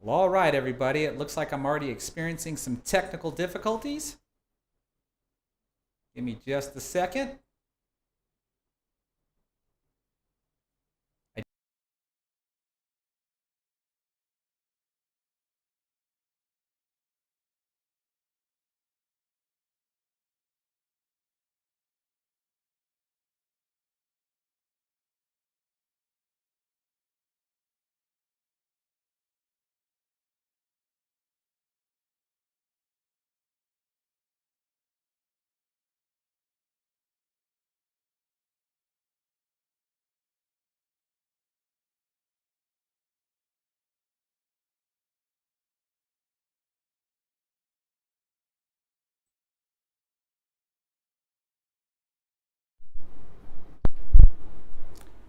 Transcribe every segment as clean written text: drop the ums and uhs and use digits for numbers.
Well, all right, everybody. It looks like I'm already experiencing some technical difficulties. Give me just a second.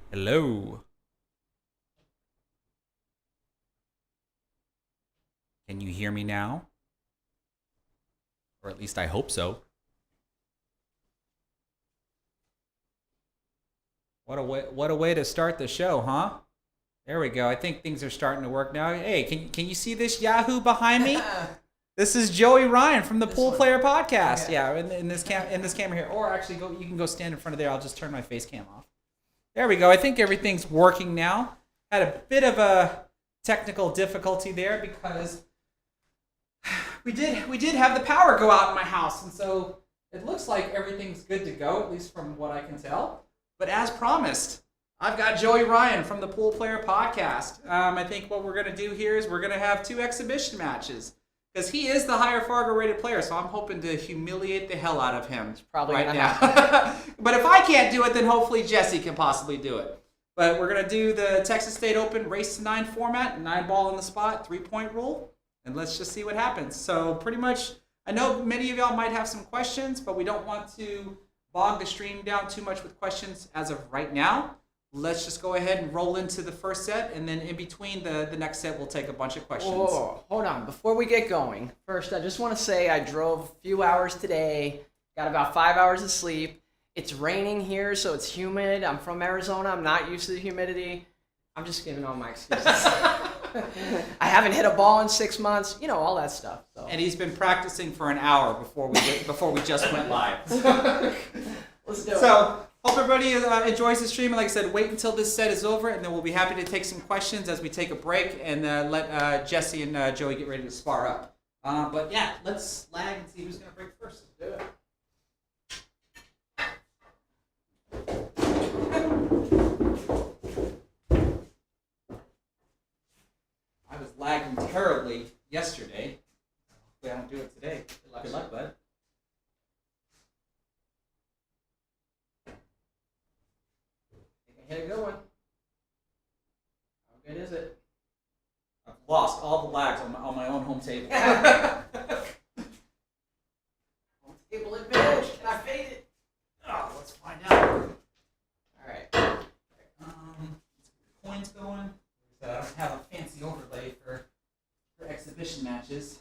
Hello. Can you hear me now? Or at least I hope so. What a way to start the show, huh? There we go. I think things are starting to work now. Hey, can you see this Yahoo behind me? This is Joey Ryan from the Pool Player Podcast. Okay. Yeah, in this camera here. Or actually, you can go stand in front of there. I'll just turn my face cam off. There we go. I think everything's working now. Had a bit of a technical difficulty there because we did have the power go out in my house, and so it looks like everything's good to go, at least from what I can tell. But as promised, I've got Joey Ryan from the Pool Player Podcast. I think what we're going to do here is we're going to have 2 exhibition matches. Because he is the higher Fargo rated player, so I'm hoping to humiliate the hell out of him probably right now. But if I can't do it, then hopefully Jesse can possibly do it. But we're going to do the Texas State Open race to 9 format, 9 ball in the spot, 3-point rule, and let's just see what happens. So pretty much, I know many of y'all might have some questions, but we don't want to bog the stream down too much with questions as of right now. Let's just go ahead and roll into the first set, and then in between the next set, we'll take a bunch of questions. Whoa, hold on. Before we get going, first, I just want to say I drove a few hours today, got about 5 hours of sleep. It's raining here, so it's humid. I'm from Arizona. I'm not used to the humidity. I'm just giving all my excuses. I haven't hit a ball in 6 months, all that stuff. So. And he's been practicing for an hour before we just went live. Let's do it. So, hope everybody enjoys the stream. And like I said, wait until this set is over, and then we'll be happy to take some questions as we take a break and let Jesse and Joey get ready to spar up. But yeah, let's lag and see who's going to break first. Let's do it. I was lagging terribly yesterday. Hopefully I don't do it today. Good luck, bud. Hit a good one. How good is it? I've lost all the lags on my own home table. Home table advantage. Can I fade it? Oh, let's find out. All right. Let's get the coins going. I don't have a fancy overlay for exhibition matches.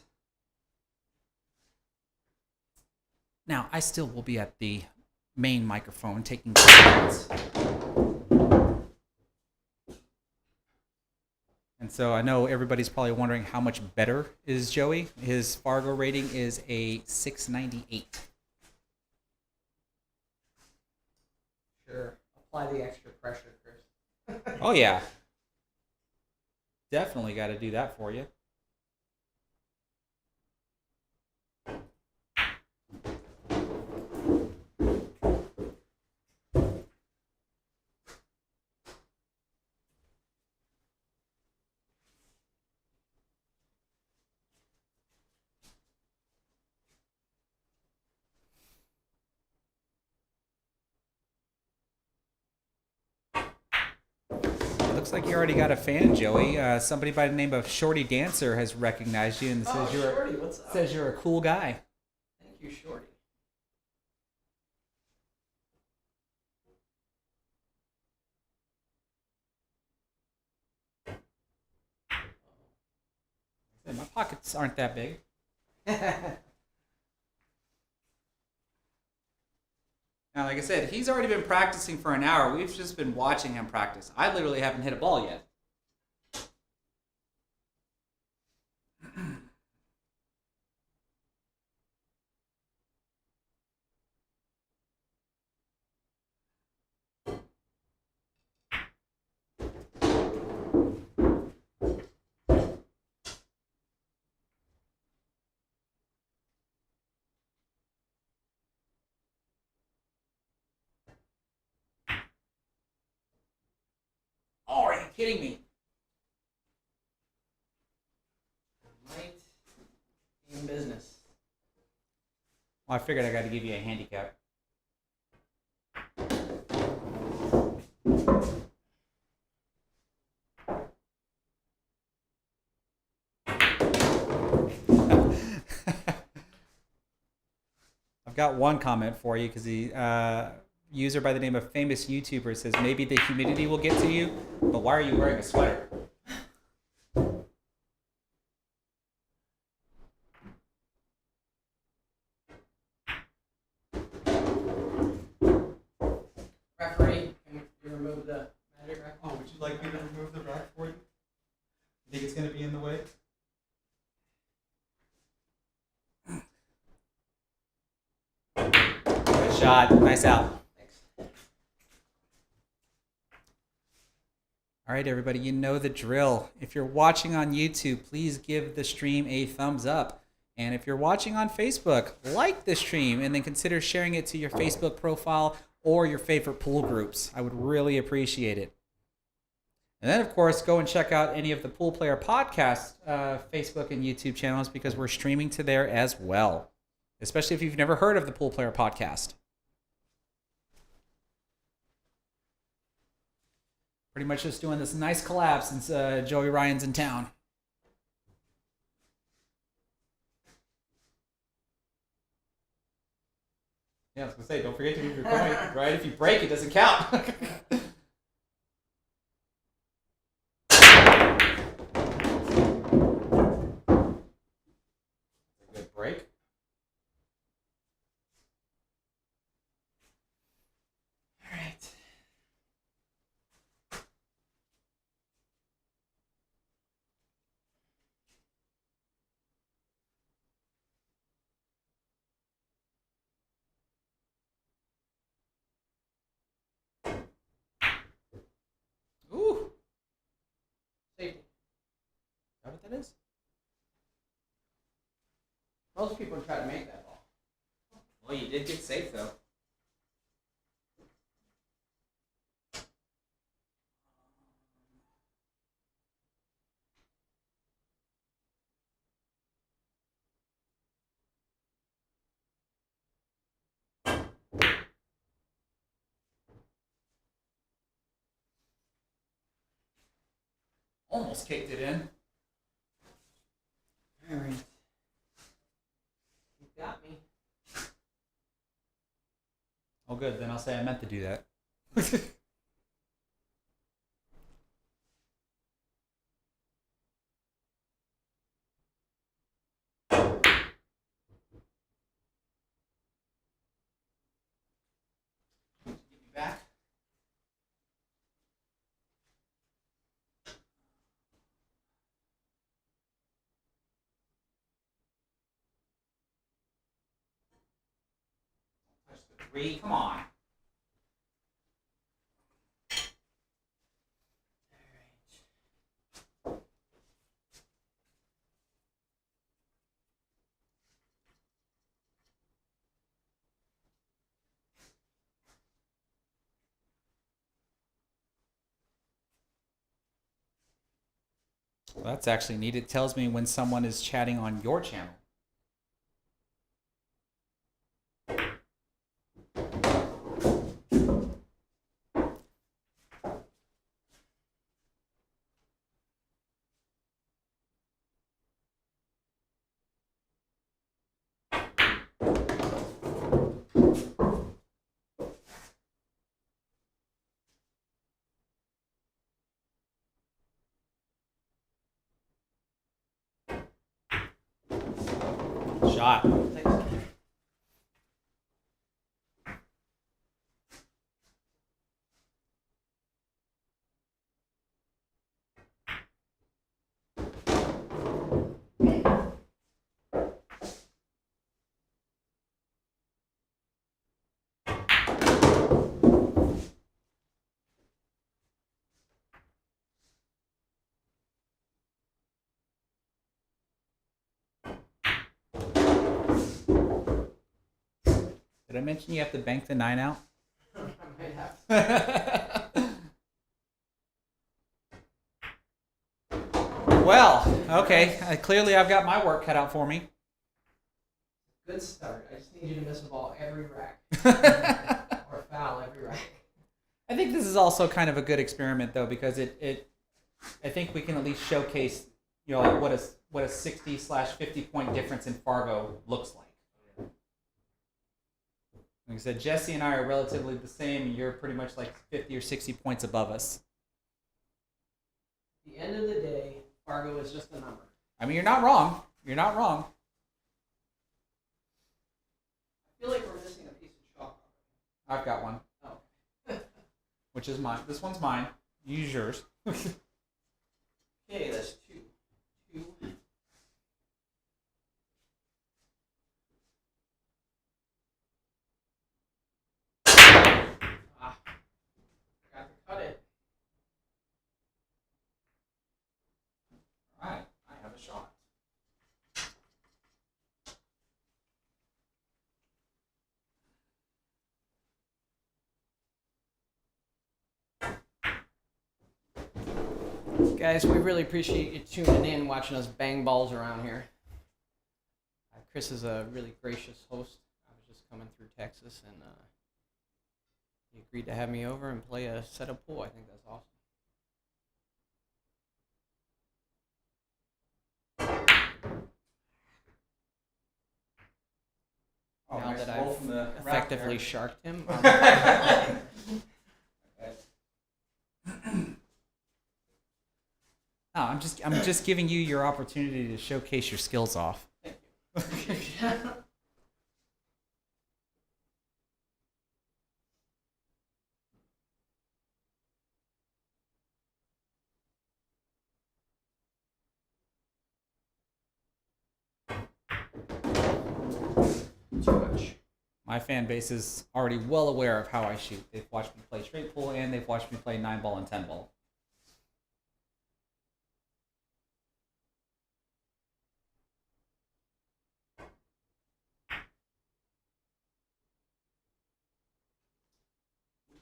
Now, I still will be at the main microphone taking questions. And so I know everybody's probably wondering how much better is Joey. His Fargo rating is a 698. Sure. Apply the extra pressure, Chris. Oh, yeah. Definitely got to do that for you. Looks like you already got a fan, Joey. Somebody by the name of Shorty Dancer has recognized you and says Shorty, what's up? Says you're a cool guy. Thank you, Shorty. My pockets aren't that big. Now, like I said, he's already been practicing for an hour. We've just been watching him practice. I literally haven't hit a ball yet. kidding me? Might be in business. Well, I figured I got to give you a handicap. I've got one comment for you because the user by the name of Famous YouTuber says maybe the humidity will get to you, but why are you wearing a sweater? Referee, can you remove the magic rack? Oh, would you like me to remove the rack for you? Think it's going to be in the way? Good shot. Nice out. Thanks. All right, everybody, you know the drill. If you're watching on YouTube, please give the stream a thumbs up. And if you're watching on Facebook, like the stream and then consider sharing it to your Facebook profile or your favorite pool groups. I would really appreciate it. And then, of course, go and check out any of the Pool Player Podcast Facebook and YouTube channels because we're streaming to there as well, especially if you've never heard of the Pool Player Podcast. Pretty much just doing this nice collab since Joey Ryan's in town. Yeah, I was going to say, don't forget to move your coin, right? If you break, it doesn't count. Good break. All right. Ooh. Safety. Is that what that is? Most people try to make that ball. Well, you did get safe, though. Almost kicked it in. All right. You got me. Oh, good. Then I'll say I meant to do that. Get me back. Touch the three. Come on. Well, that's actually neat. It tells me when someone is chatting on your channel. Shot. Thanks. Did I mention you have to bank the 9 out? I might have. Okay, clearly I've got my work cut out for me. Good start. I just need you to miss a ball every rack. Or foul every rack. I think this is also kind of a good experiment though, because I think we can at least showcase, like what a 60/50 point difference in Fargo looks like. Like I said, Jesse and I are relatively the same, and you're pretty much like 50 or 60 points above us. At the end of the day, Fargo is just a number. I mean, you're not wrong. You're not wrong. I feel like we're missing a piece of chalk. I've got one. Oh. Which is mine. This one's mine. Use yours. Okay, that's two. Got to cut it. All right, I have a shot. Guys, we really appreciate you tuning in, watching us bang balls around here. Chris is a really gracious host. I was just coming through Texas, and he agreed to have me over and play a set of pool. I think that's awesome. Oh, Now nice that roll I've from the effectively sharked him. No, I'm just giving you your opportunity to showcase your skills off. Too much. My fan base is already well aware of how I shoot. They've watched me play straight pool, and they've watched me play 9-ball and 10-ball.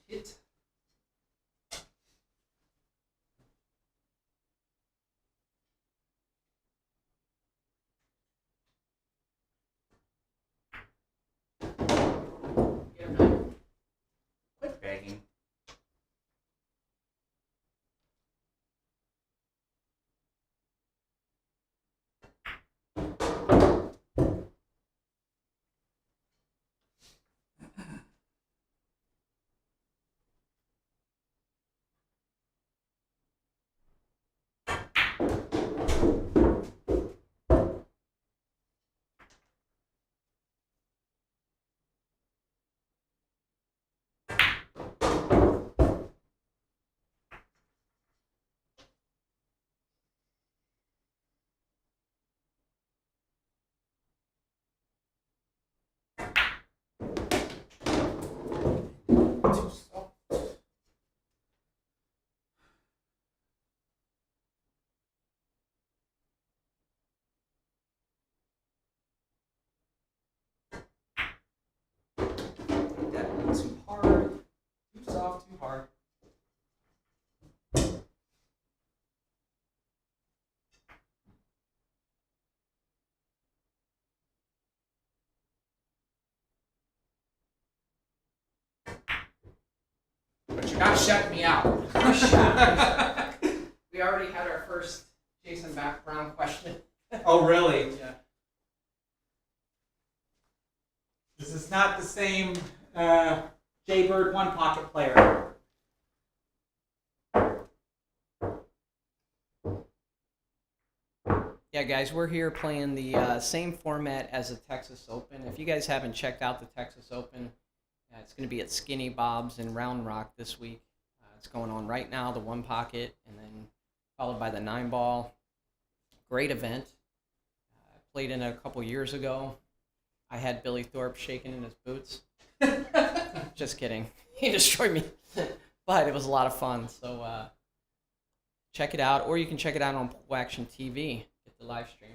Hit. Get him now. Quit begging. Too hard. Too soft. Too hard. But you're not shutting me out. We already had our first Jason background question. Oh, really? Yeah. This is not the same Jaybird one pocket player. Yeah, guys, we're here playing the same format as the Texas Open. If you guys haven't checked out the Texas Open, it's going to be at Skinny Bob's in Round Rock this week. It's going on right now, the one pocket, and then followed by the 9-ball. Great event. I played in it a couple years ago. I had Billy Thorpe shaking in his boots. Just kidding. He destroyed me. But it was a lot of fun. So check it out, or you can check it out on Pool Action TV. Get the live stream.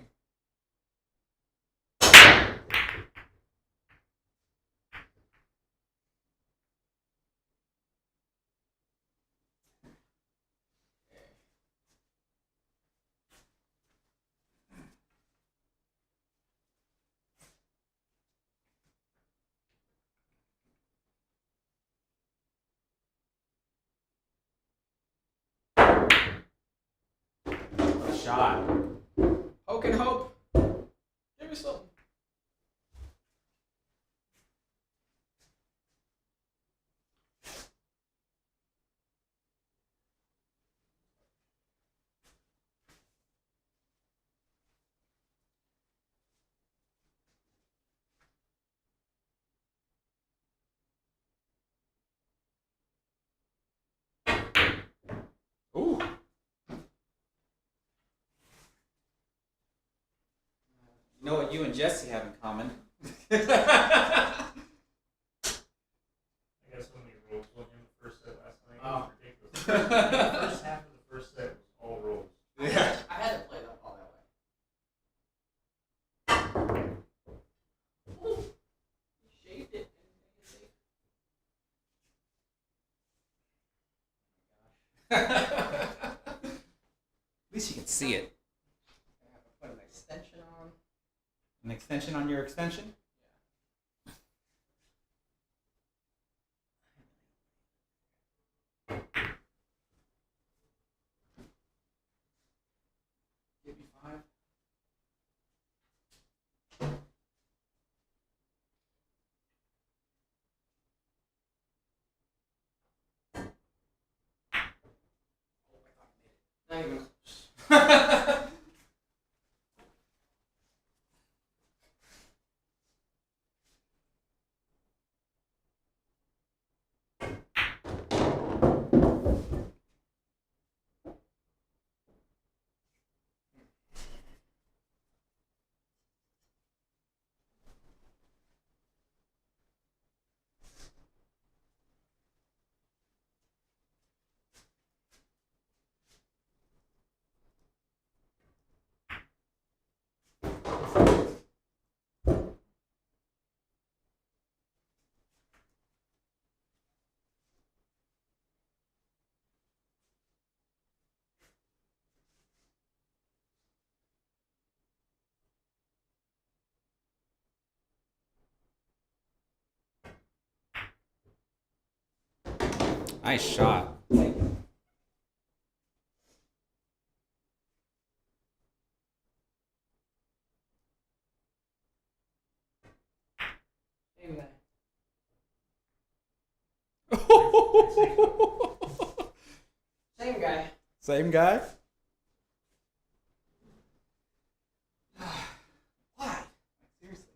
shot. Hope and hope. Give me something. Ooh. You know what you and Jesse have in common? I got so many rolls on him the first set last night. Oh. It was ridiculous. The first half of the first set was all rolls. Yeah. I had to play that ball that way. Ooh. He shaved it. At least you can see it. I have to put an extension on. An extension on your extension? Give me 5. Not even close. Nice shot. Same guy. Same guy. Same guy? Why? Seriously.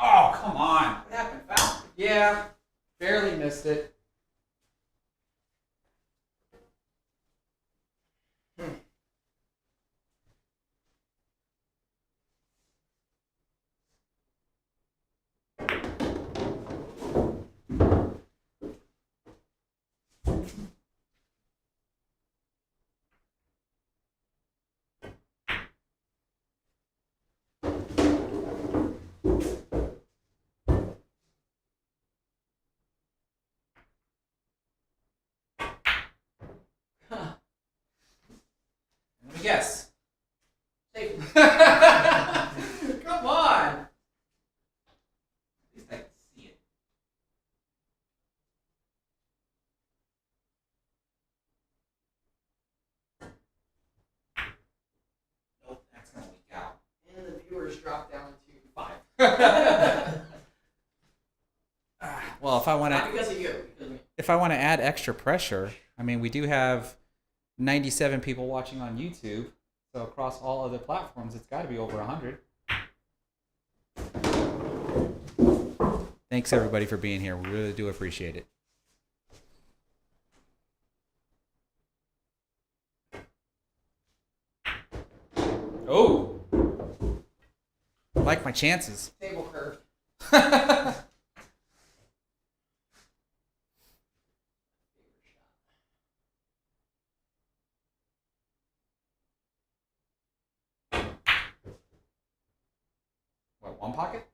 Oh, come on. What happened? Foul? Yeah, barely missed it. Let me guess. Same. Come on. At least I can see it. Nope, that's gonna leak out. And the viewers dropped down to 5. Well, if I want Not to, because of you. Because of me. if I want to add extra pressure, I mean, we do have 97 people watching on YouTube, so across all other platforms, it's got to be over 100. Thanks everybody for being here. We really do appreciate it. Oh, I like my chances. Table curve. What, one pocket?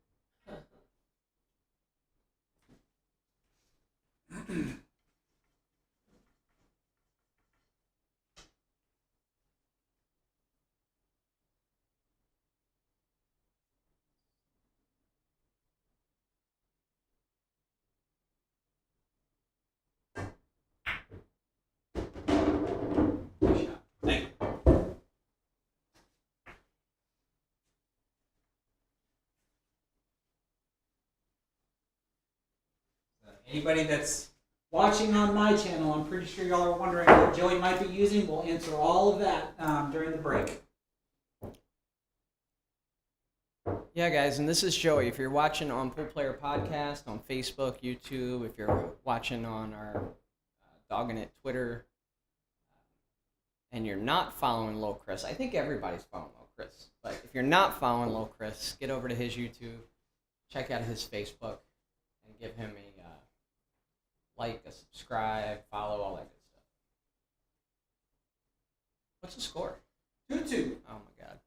Anybody that's watching on my channel, I'm pretty sure y'all are wondering what Joey might be using. We'll answer all of that during the break. Yeah, guys, and this is Joey. If you're watching on Pool Player Podcast, on Facebook, YouTube, if you're watching on our Dogging It Twitter, and you're not following Low Chris, I think everybody's following Low Chris, but if you're not following Low Chris, get over to his YouTube, check out his Facebook, and give him a like, a subscribe, follow, all that good stuff. What's the score? 2-2. Oh my God.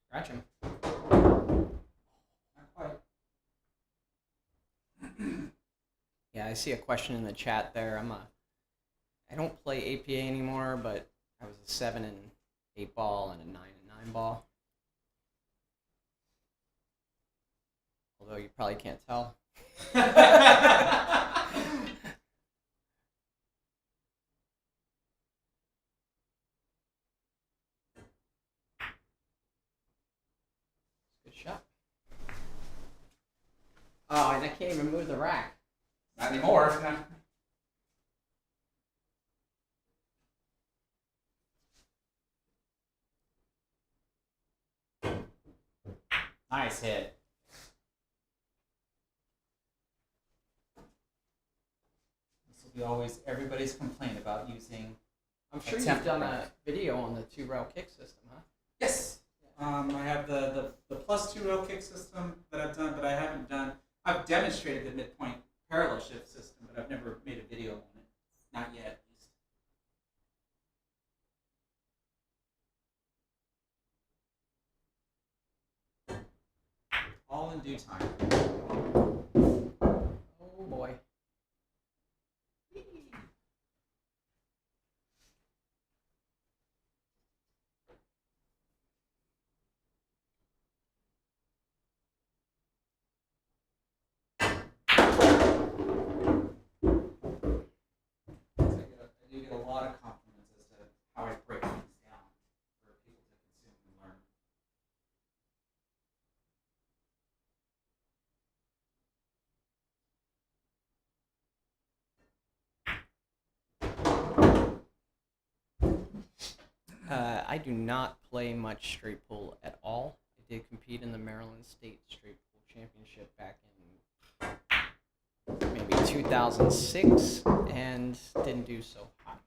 Scratch him. Not quite. Yeah, I see a question in the chat there. I don't play APA anymore, but I was a 7 and 8 ball and a 9 and 9 ball. Although you probably can't tell. Good shot. Oh, and I can't even move the rack. Not anymore. Nice hit. This will be always everybody's complaint about using. I'm sure you've done a video on the 2-rail kick system, huh? Yes. I have the plus 2-rail kick system that I've done, but I haven't done. I've demonstrated the midpoint parallel shift system, but I've never made a video on it. Not yet, at least. All in due time. Oh boy. I do get a lot of compliments as to how I break things down for people to consume and learn. I do not play much straight pool at all. I did compete in the Maryland State Straight Pool Championship back in maybe 2006 and didn't do so hot.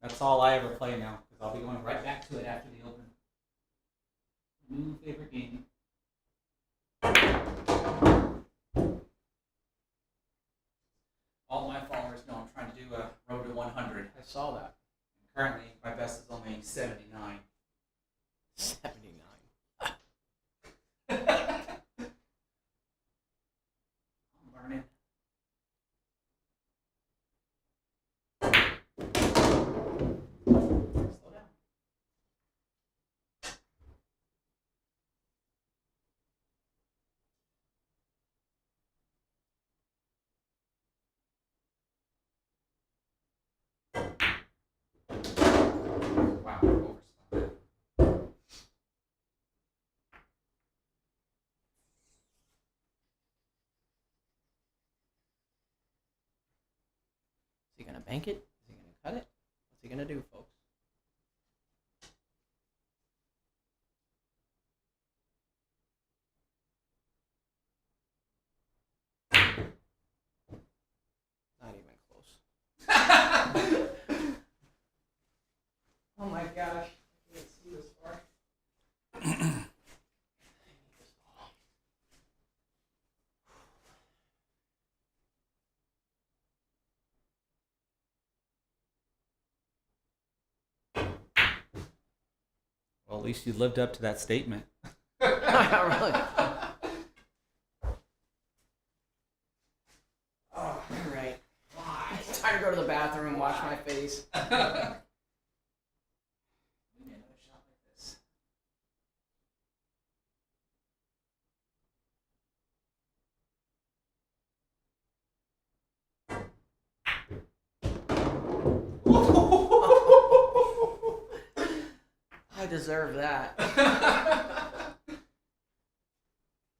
That's all I ever play now, because I'll be going right back to it after the open. New favorite game. All my followers know I'm trying to do a road to 100. I saw that. Currently, my best is only 79. 79. I'm learning. Slow down. Wow, overspun. Is he going to bank it? Is he going to cut it? What's he going to do, folks? Not even close. Oh my gosh. I can't see this far. Well, at least you lived up to that statement. Really? Oh, all right. It's time to go to the bathroom and wash my face. We need another shot like this. I deserve that.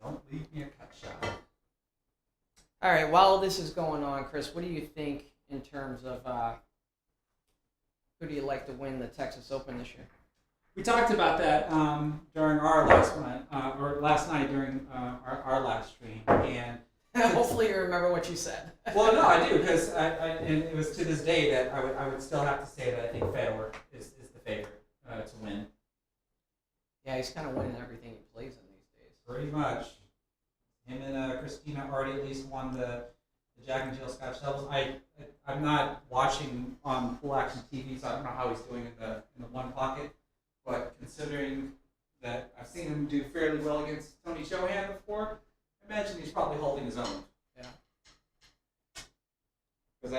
Don't leave me a cut shot. All right, while this is going on, Chris, what do you think in terms of who do you like to win the Texas Open this year? We talked about that during our last one, or last night during our last stream, and Hopefully you remember what you said. well, no, I do, because and it was to this day that I would still have to say that I think Federer is the favorite to win. Yeah, he's kind of winning everything he plays in these days. Pretty much. Him and Christina already at least won the Jack and Jill Scotch doubles. I'm not watching on Pool Action TV, so I don't know how he's doing in the one pocket. But considering that I've seen him do fairly well against Tony Chohan before, I imagine he's probably holding his own. Yeah. Because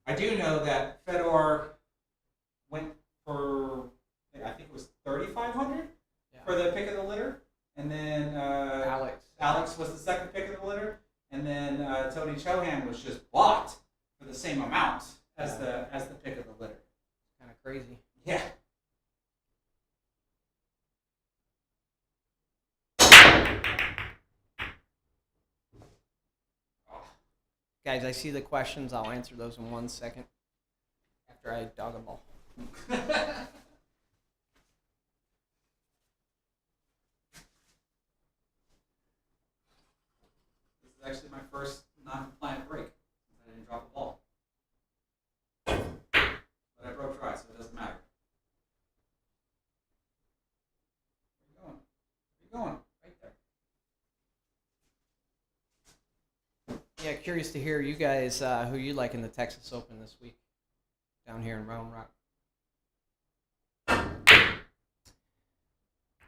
I do know that Fedor went for, I think it was 3,500 for the pick of the litter, and then Alex was the second pick of the litter, and then Tony Chohan was just bought for the same amount as the pick of the litter. Kind of crazy. Yeah. Guys, I see the questions. I'll answer those in 1 second after I dog a ball. This is actually my first non-compliant break since I didn't drop the ball. But I broke try, so it doesn't matter. Where are you going? Right there. Yeah, curious to hear you guys who you like in the Texas Open this week down here in Round Rock.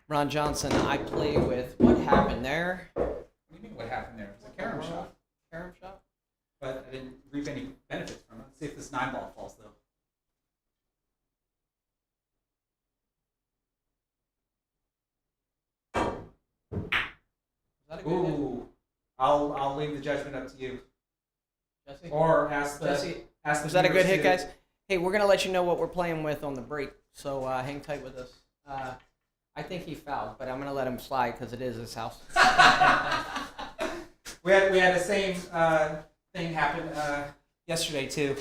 Ron Johnson, I play with. What happened there? What do you mean what happened there? It was a carom shot. Carom shot? But I didn't reap any benefits from it. Let's see if this 9-ball falls, though. Is that a good hit? Ooh. I'll leave the judgment up to you. Jesse? Or ask the Jesse, ask the was that a good viewers hit, to- guys? Hey, we're going to let you know what we're playing with on the break, so hang tight with us. I think he fouled, but I'm going to let him slide because it is his house. we had the same thing happen yesterday too.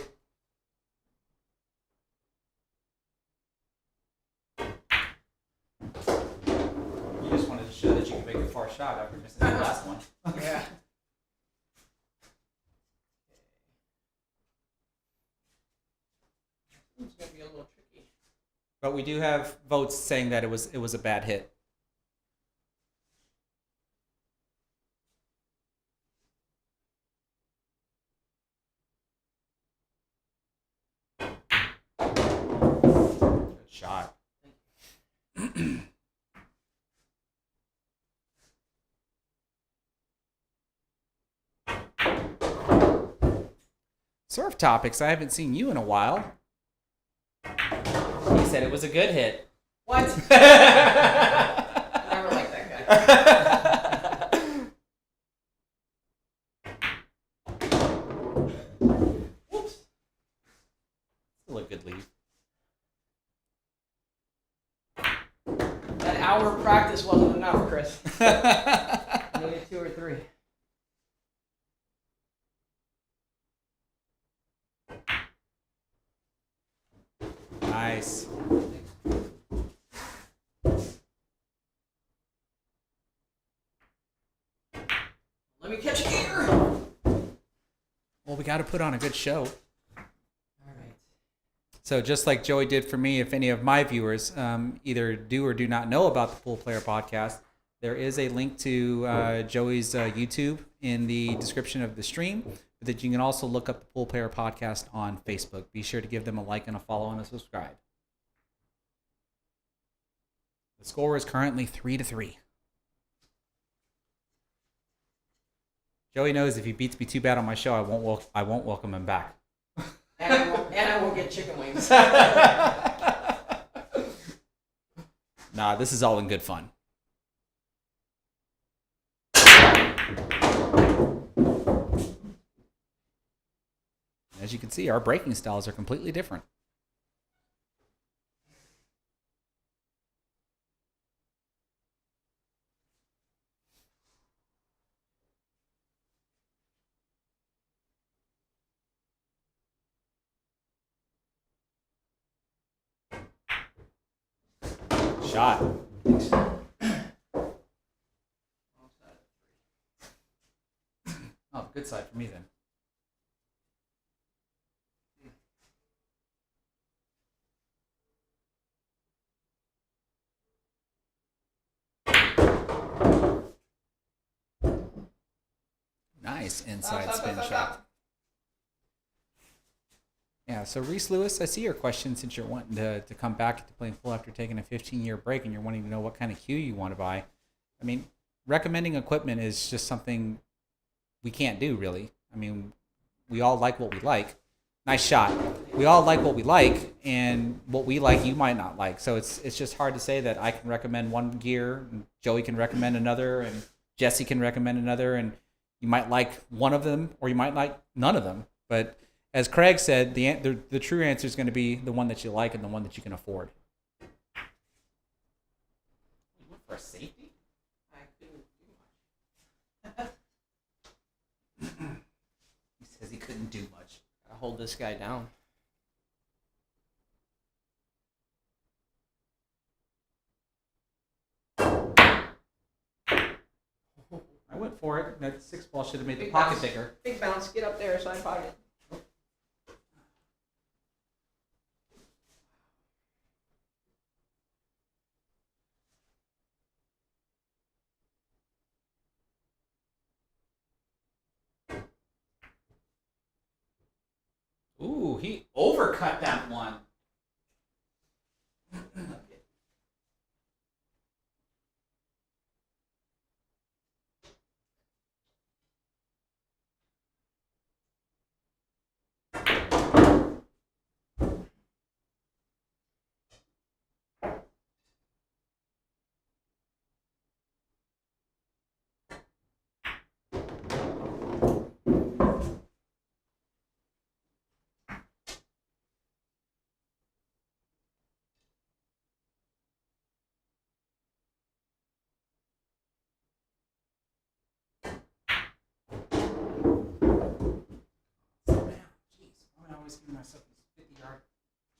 You just wanted to show that you can make a far shot after missing the last one. Yeah. It's going to be a little tricky. But we do have votes saying that it was a bad hit. Good shot. Surf topics. I haven't seen you in a while. He said it was a good hit. What? I never liked that guy. Whoops. Still a good lead. That hour of practice wasn't enough, Chris. Needed 2 or 3. Nice. Let me catch a gator. Well, we got to put on a good show. All right. So just like Joey did for me, if any of my viewers either do or do not know about the Pool Player Podcast, there is a link to Joey's YouTube in the description of the stream. But that you can also look up the Pool Player Podcast on Facebook. Be sure to give them a like and a follow and a subscribe. The score is currently 3-3. Joey knows if he beats me too bad on my show, I won't welcome him back. And I won't get chicken wings. Nah, this is all in good fun. As you can see, our breaking styles are completely different. shot. Oh, good side for me then. Nice inside spin shot. Yeah, so Reese Lewis, I see your question since you're wanting to come back to playing full after taking a 15-year break and you're wanting to know what kind of cue you want to buy. I mean, recommending equipment is just something we can't do, really. I mean, we all like what we like. Nice shot. We all like what we like, and what we like you might not like. So it's just hard to say that I can recommend one gear, and Joey can recommend another, and Jesse can recommend another, and you might like one of them or you might like none of them. But as Craig said, the true answer is going to be the one that you like and the one that you can afford. You went for a safety? I couldn't do much. He says he couldn't do much. Gotta hold this guy down. I went for it. That 6 ball should have made the Big pocket bounce. bigger. Big bounce. Get up there, side pocket. Ooh, he overcut that one. Jeez, why am I always giving myself these 50-yard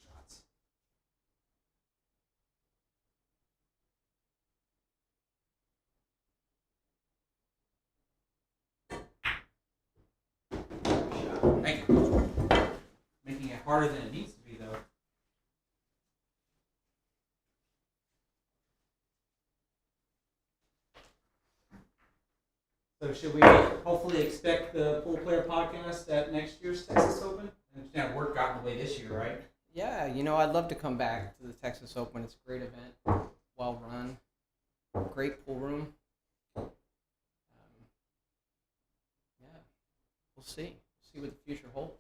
shots? Thank you. Making it harder than it needs to be, though. So should we hopefully expect the Pool Player Podcast at next year's Texas Open? I understand work got in the way this year, right? Yeah, I'd love to come back to the Texas Open. It's a great event, well run, great pool room. Yeah, we'll see. See what the future holds.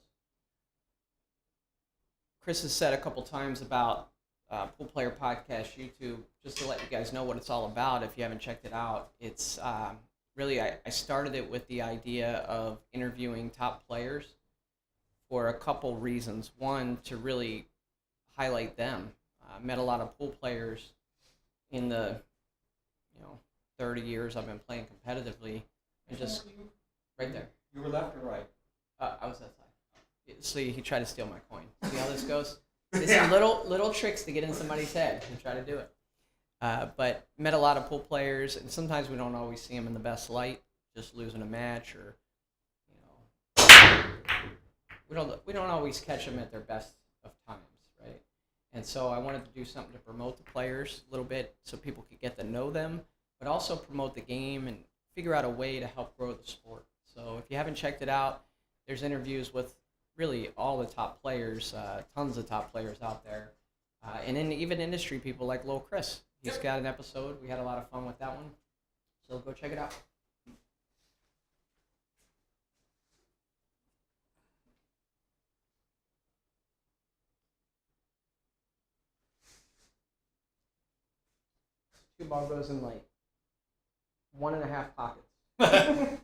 Chris has said a couple times about Pool Player Podcast YouTube, just to let you guys know what it's all about if you haven't checked it out. It's really, I started it with the idea of interviewing top players for a couple reasons. One, to really highlight them. I met a lot of pool players in the 30 years I've been playing competitively, and just right there. You were left or right? I was that side. See, he tried to steal my coin. See how this goes? It's little tricks to get in somebody's head and try to do it. But met a lot of pool players, and sometimes we don't always see them in the best light, just losing a match, or we don't always catch them at their best of times, right? And so I wanted to do something to promote the players a little bit, so people could get to know them, but also promote the game and figure out a way to help grow the sport. So if you haven't checked it out, there's interviews with really all the top players, tons of top players out there, and then even industry people like Lil Chris. He's got an episode. We had a lot of fun with that one. So go check it out. Two ball goes in like 1.5 pockets.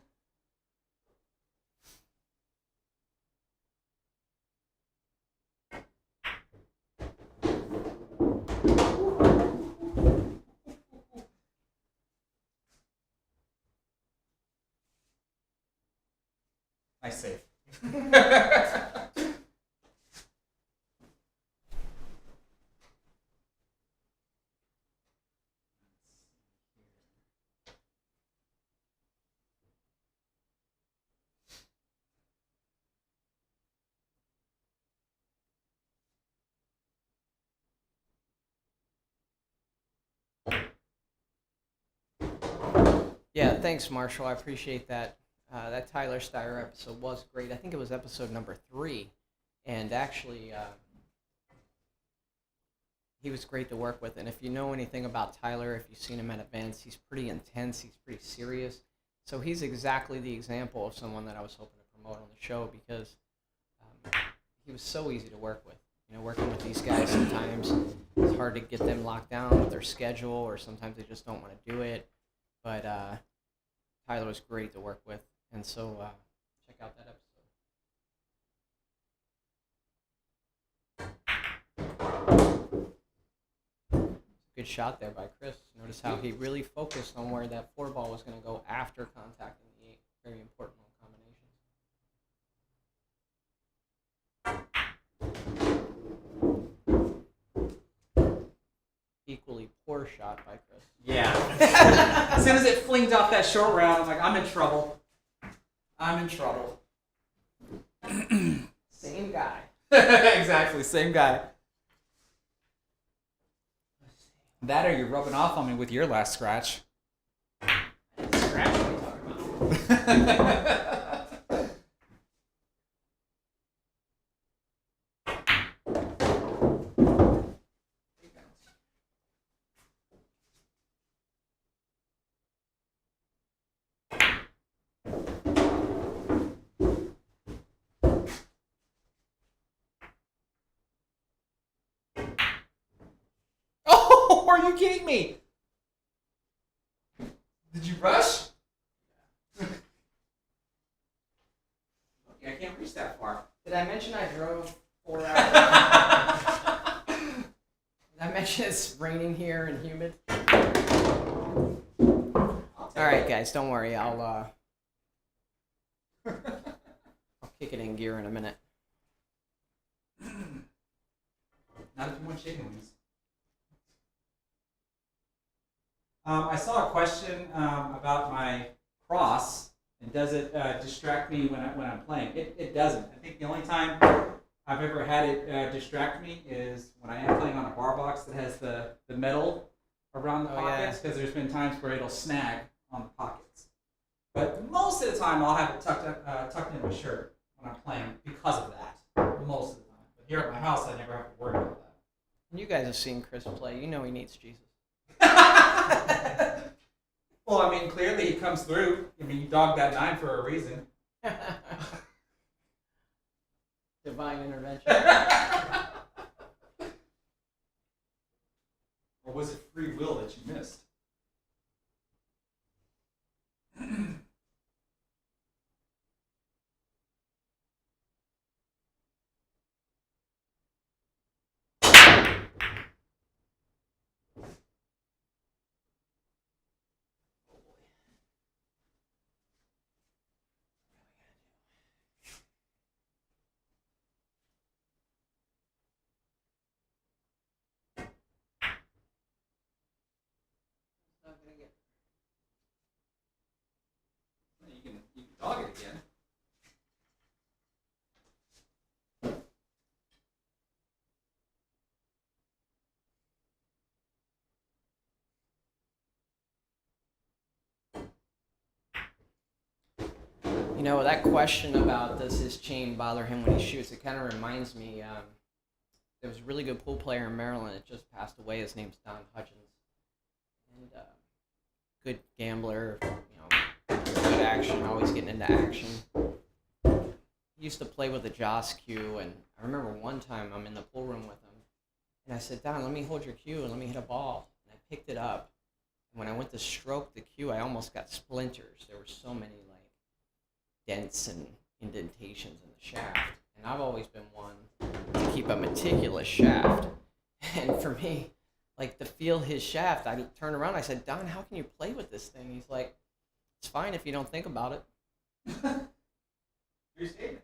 Nice save. Yeah, thanks, Marshall. I appreciate that. That Tyler Steyer episode was great. I think it was episode number 3, and actually, he was great to work with. And if you know anything about Tyler, if you've seen him at events, he's pretty intense. He's pretty serious. So he's exactly the example of someone that I was hoping to promote on the show because he was so easy to work with. You know, working with these guys sometimes it's hard to get them locked down with their schedule, or sometimes they just don't want to do it. But Tyler was great to work with, and so check out that episode. Good shot there by Chris. Notice how he really focused on where that 4-ball was going to go after contacting the 8. Very important combination. Equally poor shot by Chris. Yeah. As soon as it flinged off that short round, I'm like, I'm in trouble. I'm in trouble. Same guy. Exactly, same guy. That or you're rubbing off on me with your last scratch. Scratch what are you talking about? Oh, are you kidding me? Did you rush? I can't reach that far. Did I mention I drove 4 hours? Did I mention it's raining here and humid? All right, guys, don't worry. I'll kick it in gear in a minute. Not if you want chicken wings. I saw a question about my cross, and does it distract me when I'm playing? It doesn't. I think the only time I've ever had it distract me is when I am playing on a bar box that has the metal around the pockets, because there's been times where it'll snag on the pockets. But most of the time, I'll have it tucked in my shirt when I'm playing because of that. Most of the time. But here at my house, I never have to worry about that. You guys have seen Chris play. You know he needs Jesus. Well, I mean, clearly he comes through. I mean, you dogged that 9 for a reason. Divine intervention. Or was it free will that you missed? You can dog it again. You know, that question about does his chain bother him when he shoots, it kind of reminds me, there was a really good pool player in Maryland that just passed away. His name's Don Hutchins. And good gambler, good action, always getting into action. He used to play with a Joss cue, and I remember one time I'm in the pool room with him, and I said, Don, let me hold your cue and let me hit a ball. And I picked it up. And when I went to stroke the cue, I almost got splinters. There were so many dents and indentations in the shaft. And I've always been one to keep a meticulous shaft. And for me, to feel his shaft, I turned around, I said, Don, how can you play with this thing? He's like, it's fine if you don't think about it. Your statement.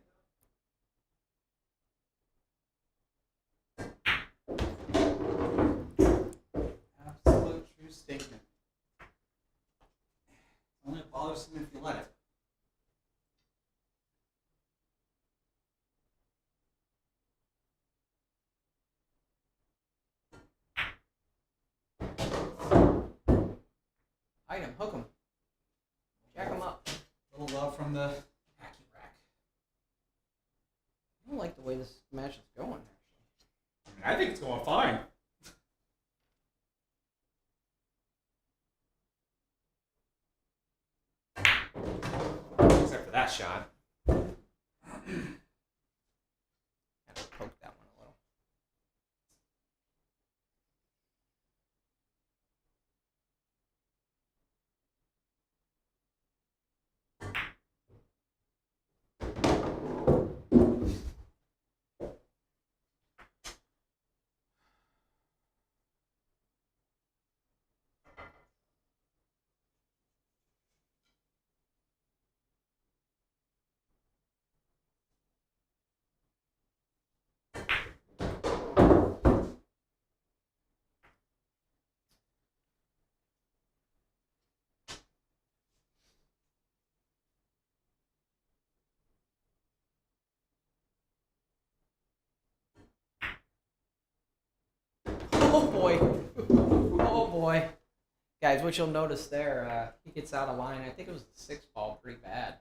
Absolute true statement. Only bothers him if you let it. Item, hook 'em. that shot. Gotta poke that one a little. Oh boy. Oh boy. Guys, what you'll notice there, he gets out of line. I think it was the 6 ball pretty bad.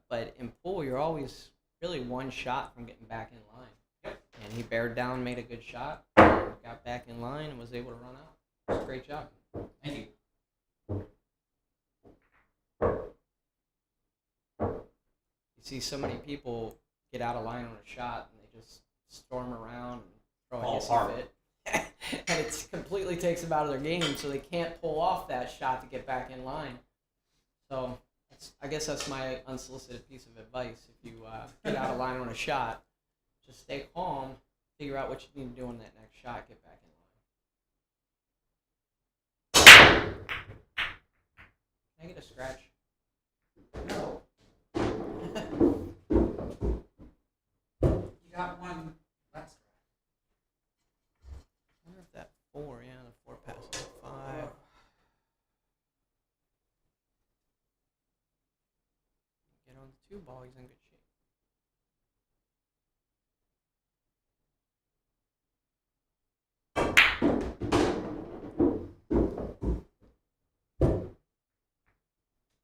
But in pool, you're always really one shot from getting back in line. Yep. And he bared down, made a good shot, got back in line, and was able to run out. It was a great job. Thank you. You see so many people get out of line on a shot, and they just storm around and throw a Fall hissy apart. fit. And it completely takes them out of their game, so they can't pull off that shot to get back in line. So I guess that's my unsolicited piece of advice. If you get out of line on a shot, just stay calm, figure out what you need to do on that next shot, get back in line. Can I get a scratch? No. You got one last I wonder if that 4, the 4 passes 5. Get on the 2 ball, he's in good shape.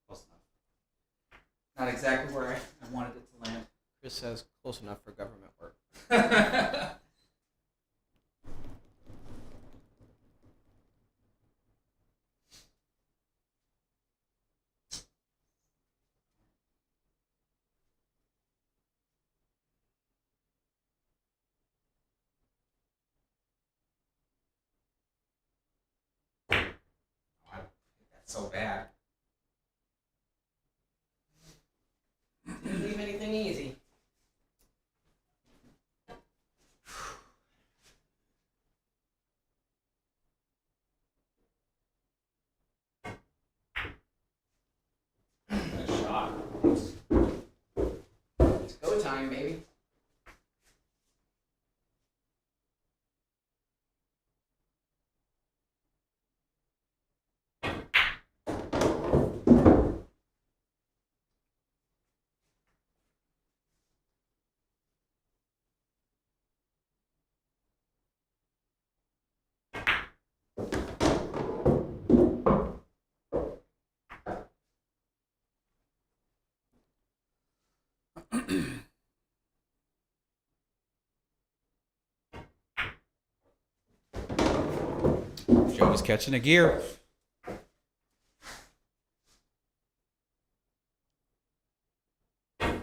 Close enough. Not exactly where I wanted it to land. Chris says close enough for government work. That's so bad. Didn't leave anything easy. Good shot. It's go time, baby. Joey's catching a gear. Get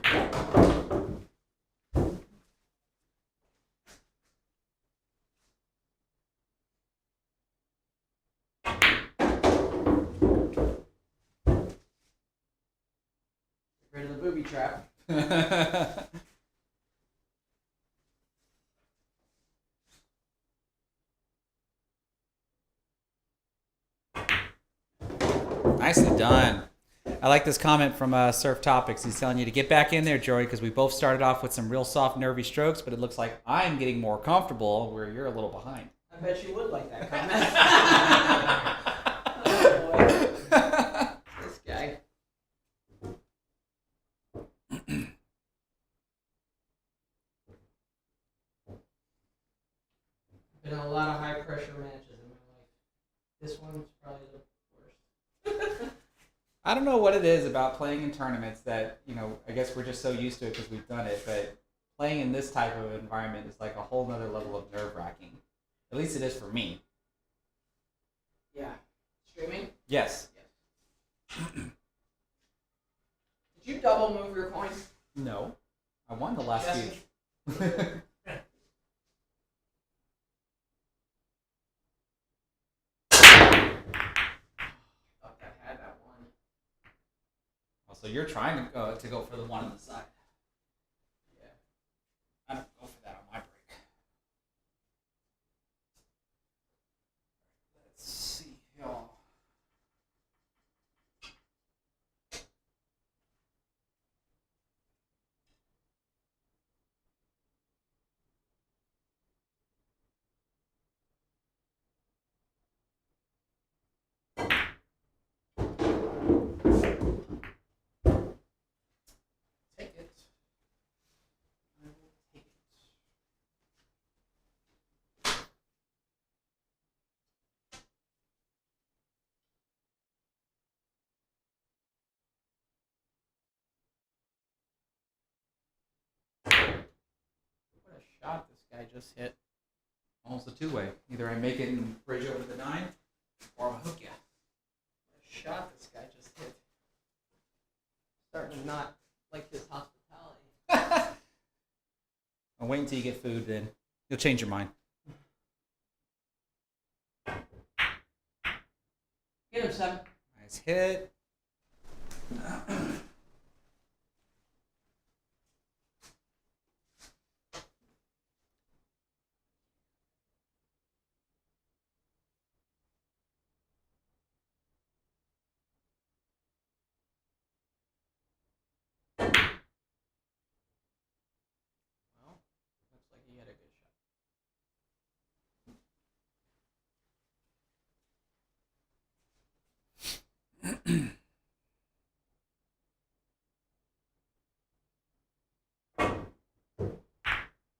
rid of the booby trap. Nicely done. I like this comment from Surf Topics. He's telling you to get back in there, Joey, because we both started off with some real soft, nervy strokes, but it looks like I'm getting more comfortable where you're a little behind. I bet you would like that comment. Oh boy. This guy. Been in a lot of high pressure matches in my life. This one's probably the worst. I don't know what it is about playing in tournaments that, I guess we're just so used to it because we've done it, but playing in this type of environment is like a whole nother level of nerve-wracking. At least it is for me. Yeah. Streaming? Yes. Yes. Did you double No. I won the last Yes. few. Thought I had that one. Also, you're trying to go for the one on the side. Yeah. I don't go for that on my break. Let's see, y'all. Take it. I will take it. What a shot this guy just hit. Almost a two-way. Either I make it and bridge over the 9, or I'll hook you. What a shot this guy just hit. Starting to not like his hospitality. I'll wait until you get food, then you'll change your mind. Get him, Seven. Nice hit. Well, looks like he had a good shot.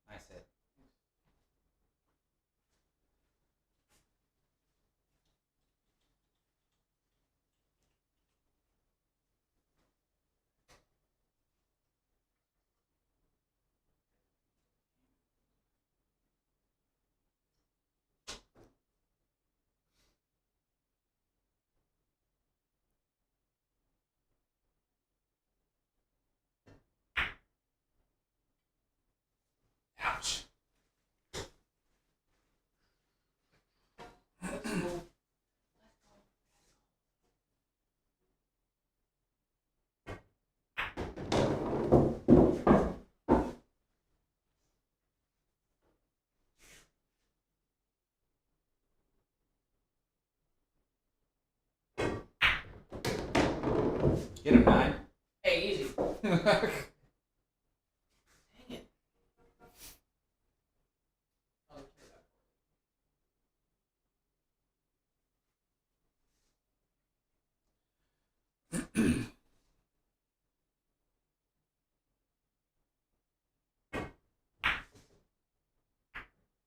Nice hit. Ouch. Let's go. Get him, 9. Hey, easy. Dang it. I'll clear that for you.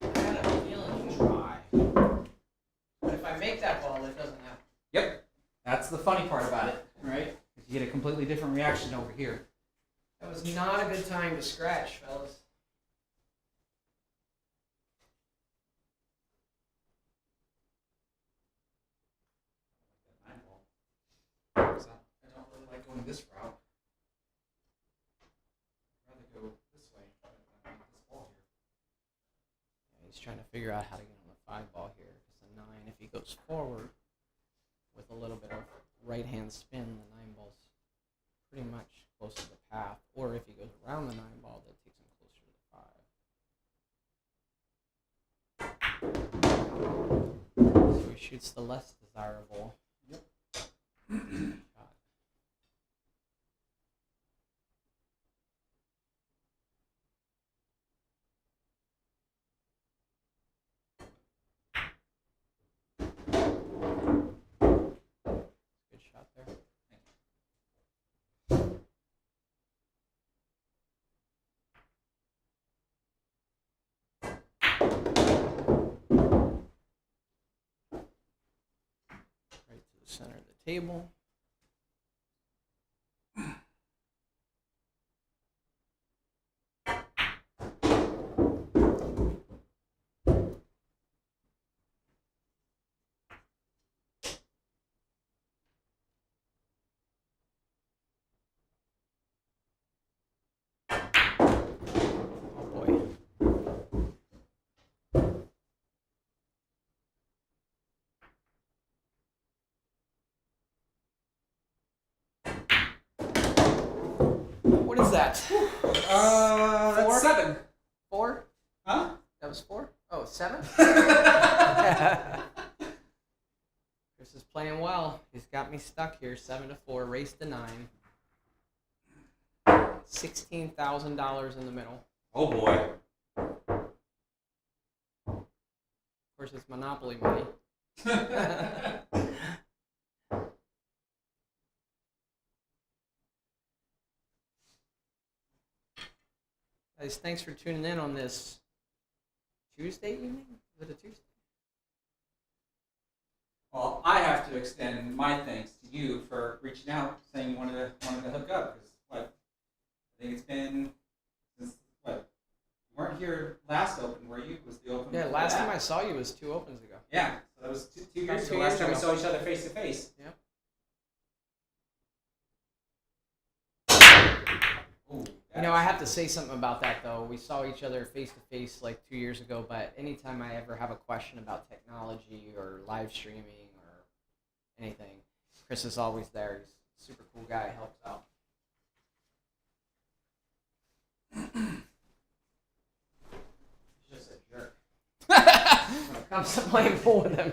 I had a feeling try. But if I make that ball, it doesn't happen. Yep. That's the funny part about it, right? You get a completely different reaction over here. That was not a good time to scratch, fellas. I don't really like going this route. I'd rather go this way. But I like this ball here. Yeah, he's trying to figure out how to get on the 5 ball here. Because the 9, if he goes forward with a little bit of right hand spin, the 9 ball's pretty much close to the path. Or if he goes around the 9 ball, that takes him closer to the 5. So he shoots the less desirable. Yep. Shot. Good shot there. Right to the center of the table. What is that? That's Four? 7. 4? Huh? That was 4? Oh, 7? Chris is playing well. He's got me stuck here. 7-4. Race to 9. $16,000 in the middle. Oh boy. Of course, it's Monopoly money. Guys, thanks for tuning in on this Tuesday evening? Is it a Tuesday? Well, I have to extend my thanks to you for reaching out, saying you wanted to hook up. Because what? I think it's been since what? You weren't here last Open, were you? Was the Open? Yeah, before last that? time I saw you was 2 opens ago. Yeah, so that was two About years 2 ago. Last years time we ago. saw each other face to face. Yep. Ooh, You know, I have to say something about that, though. We saw each other face-to-face like 2 years ago, but anytime I ever have a question about technology or live streaming or anything, Chris is always there. He's a super cool guy, helps out. He's just a jerk. When it comes to playing pool with him.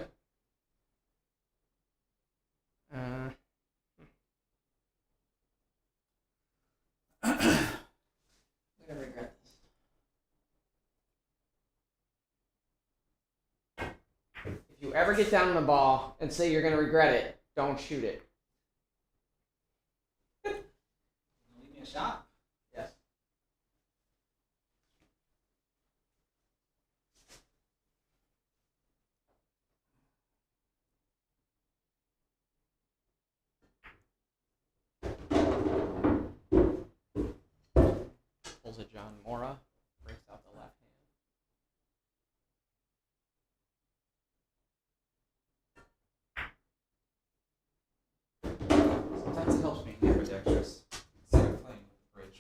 I'm gonna regret this. If you ever get down on the ball and say you're gonna regret it, don't shoot it. Leave me a shot. Yes. Pulls a John Mora, breaks out the left hand. Sometimes it helps me ambidextrous instead of playing with the bridge.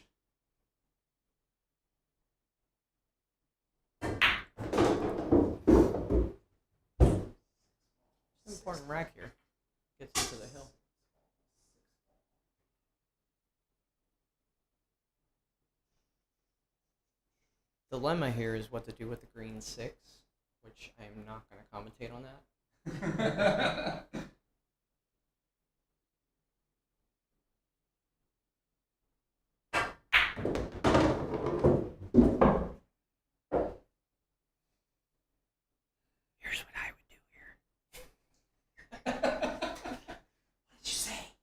It's an important rack here. Gets into the hill. Dilemma here is what to do with the green 6, which I am not going to commentate on that. Here's what I would do here. What did you say?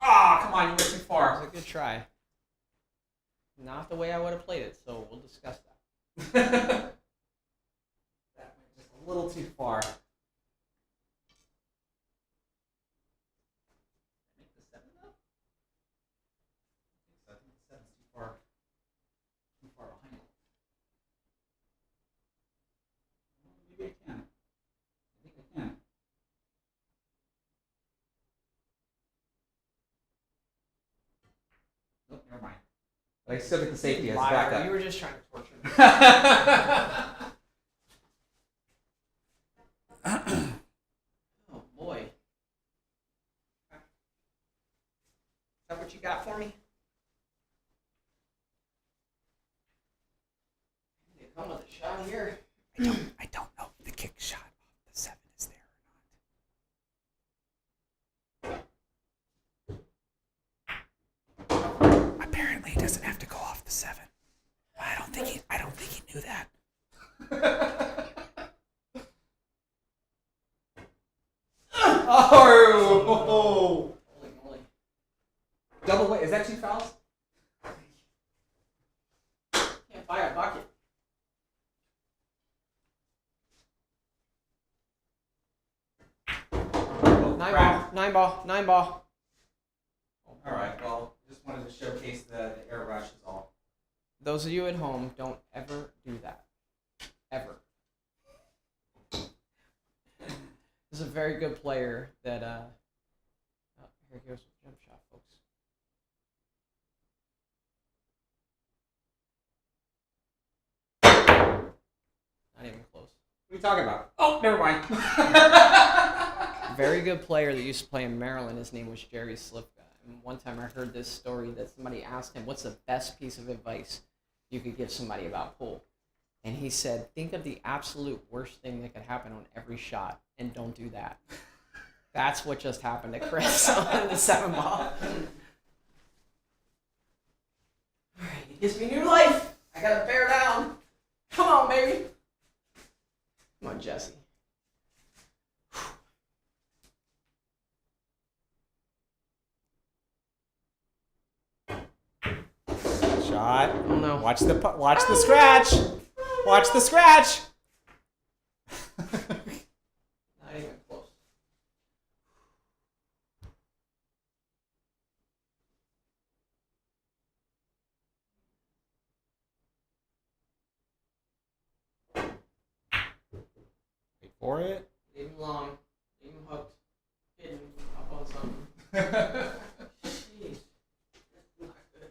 Ah, come on, you went too That far. was a good try. Not the way I would have played it, so we'll discuss that. That went just a little too far. Make the 7 though? I think the 7's too far behind it. Maybe I can. I think I can. Nope, never mind. But I still get the safety as Liar, backup. you were just trying to torture me. Oh boy. Is that what you got for me? You come with a shot here. I don't know if the kick shot off the 7 is there or not. Apparently, he doesn't have to go off the 7. I don't think he knew that. Oh! Holy moly. Double weight. Is that 2 fouls? Can't buy a bucket. Oh, crap. 9 ball. All right. Well, just wanted to showcase the air rush is all. Those of you at home, don't ever do that. Ever. This is a very good player that, Here goes the jump shot, folks. Not even close. What are you talking about? Oh, never mind. Very good player that used to play in Maryland. His name was Jerry Slipka. And one time I heard this story that somebody asked him, what's the best piece of advice you could give somebody about pool? And he said, think of the absolute worst thing that could happen on every shot and don't do that. That's what just happened to Chris on the 7 ball. All right, he gives me new life. I gotta bear down. Come on, baby. Come on, Jesse. Shot. Oh no. Watch the scratch. Watch the scratch. Not even close. Wait for it. Leave him long. Leave him hooked. Hidden up on something. Jeez. That's not good.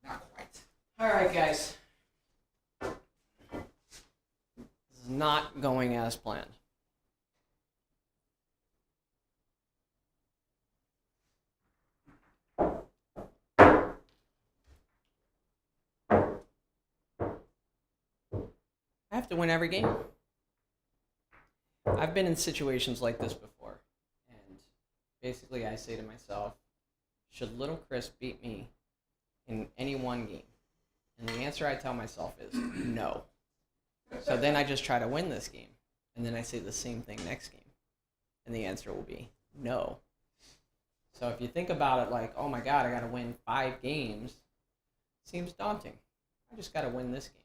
Not quite. Alright, guys. This is not going as planned. I have to win every game. I've been in situations like this before. And basically, I say to myself, should little Chris beat me in any one game? And the answer I tell myself is no. So then I just try to win this game. And then I say the same thing next game. And the answer will be no. So if you think about it like, oh my God, I got to win 5 games, seems daunting. I just got to win this game.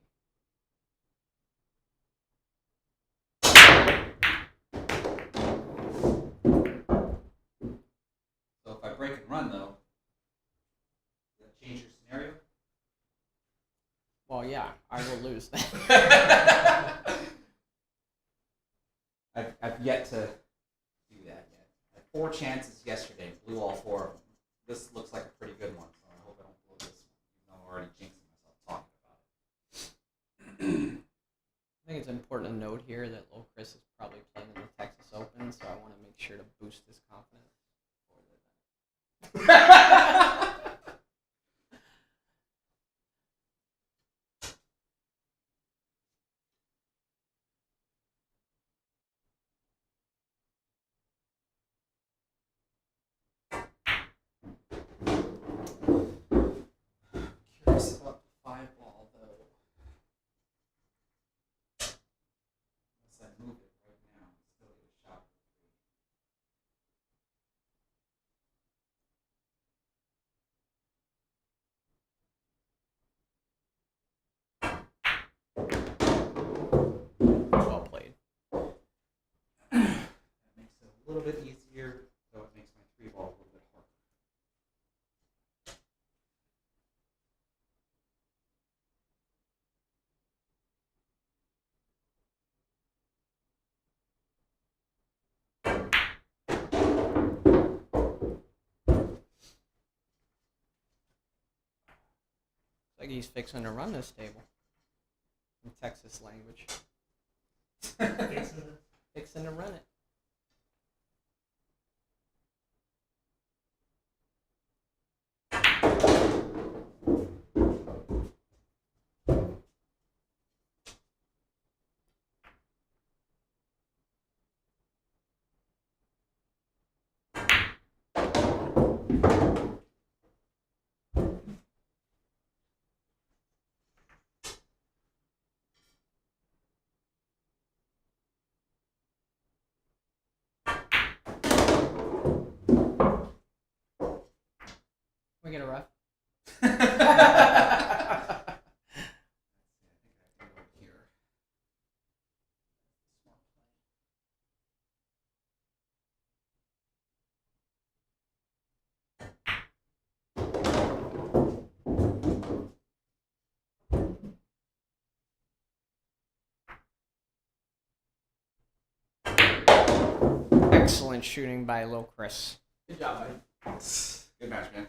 So if I break and run, though, does that change your scenario? Well, yeah, I will lose then. I've yet to do that yet. I had 4 chances yesterday, blew all 4 of them. This looks like a pretty good one, so I hope I don't blow this one, even though I'm already jinxing myself talking about it. I think it's important to note here that little Chris is probably playing in the Texas Open, so I want to make sure to boost his confidence. Curious about the 5 ball, though. Unless I move it right now, and still get a shot for 3. Well played. That makes it a little bit easier, though it makes my 3 ball a little bit harder. It's like he's fixing to run this table. In Texas language. Fixing to run it. excellent shooting by Lil Chris. Good job, buddy. Good match, man.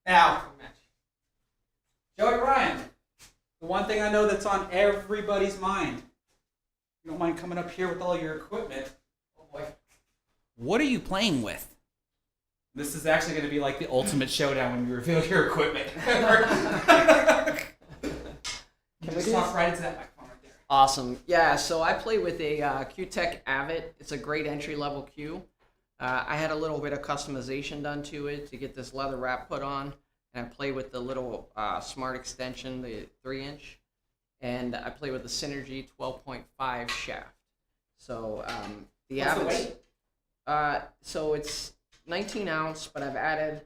Now, Joey Ryan, the one thing I know that's on everybody's mind. You don't mind coming up here with all your equipment. Oh boy. What are you playing with? This is actually going to be like the ultimate showdown when you reveal your equipment. Just talk right into that microphone right there. Awesome. Yeah, so I play with a Q-Tech Avid. It's a great entry-level Q. I had a little bit of customization done to it to get this leather wrap put on. And I play with the little smart extension, the 3-inch. And I play with the Synergy 12.5 shaft. So the What's the Avid's... weight? So it's 19 ounce, but I've added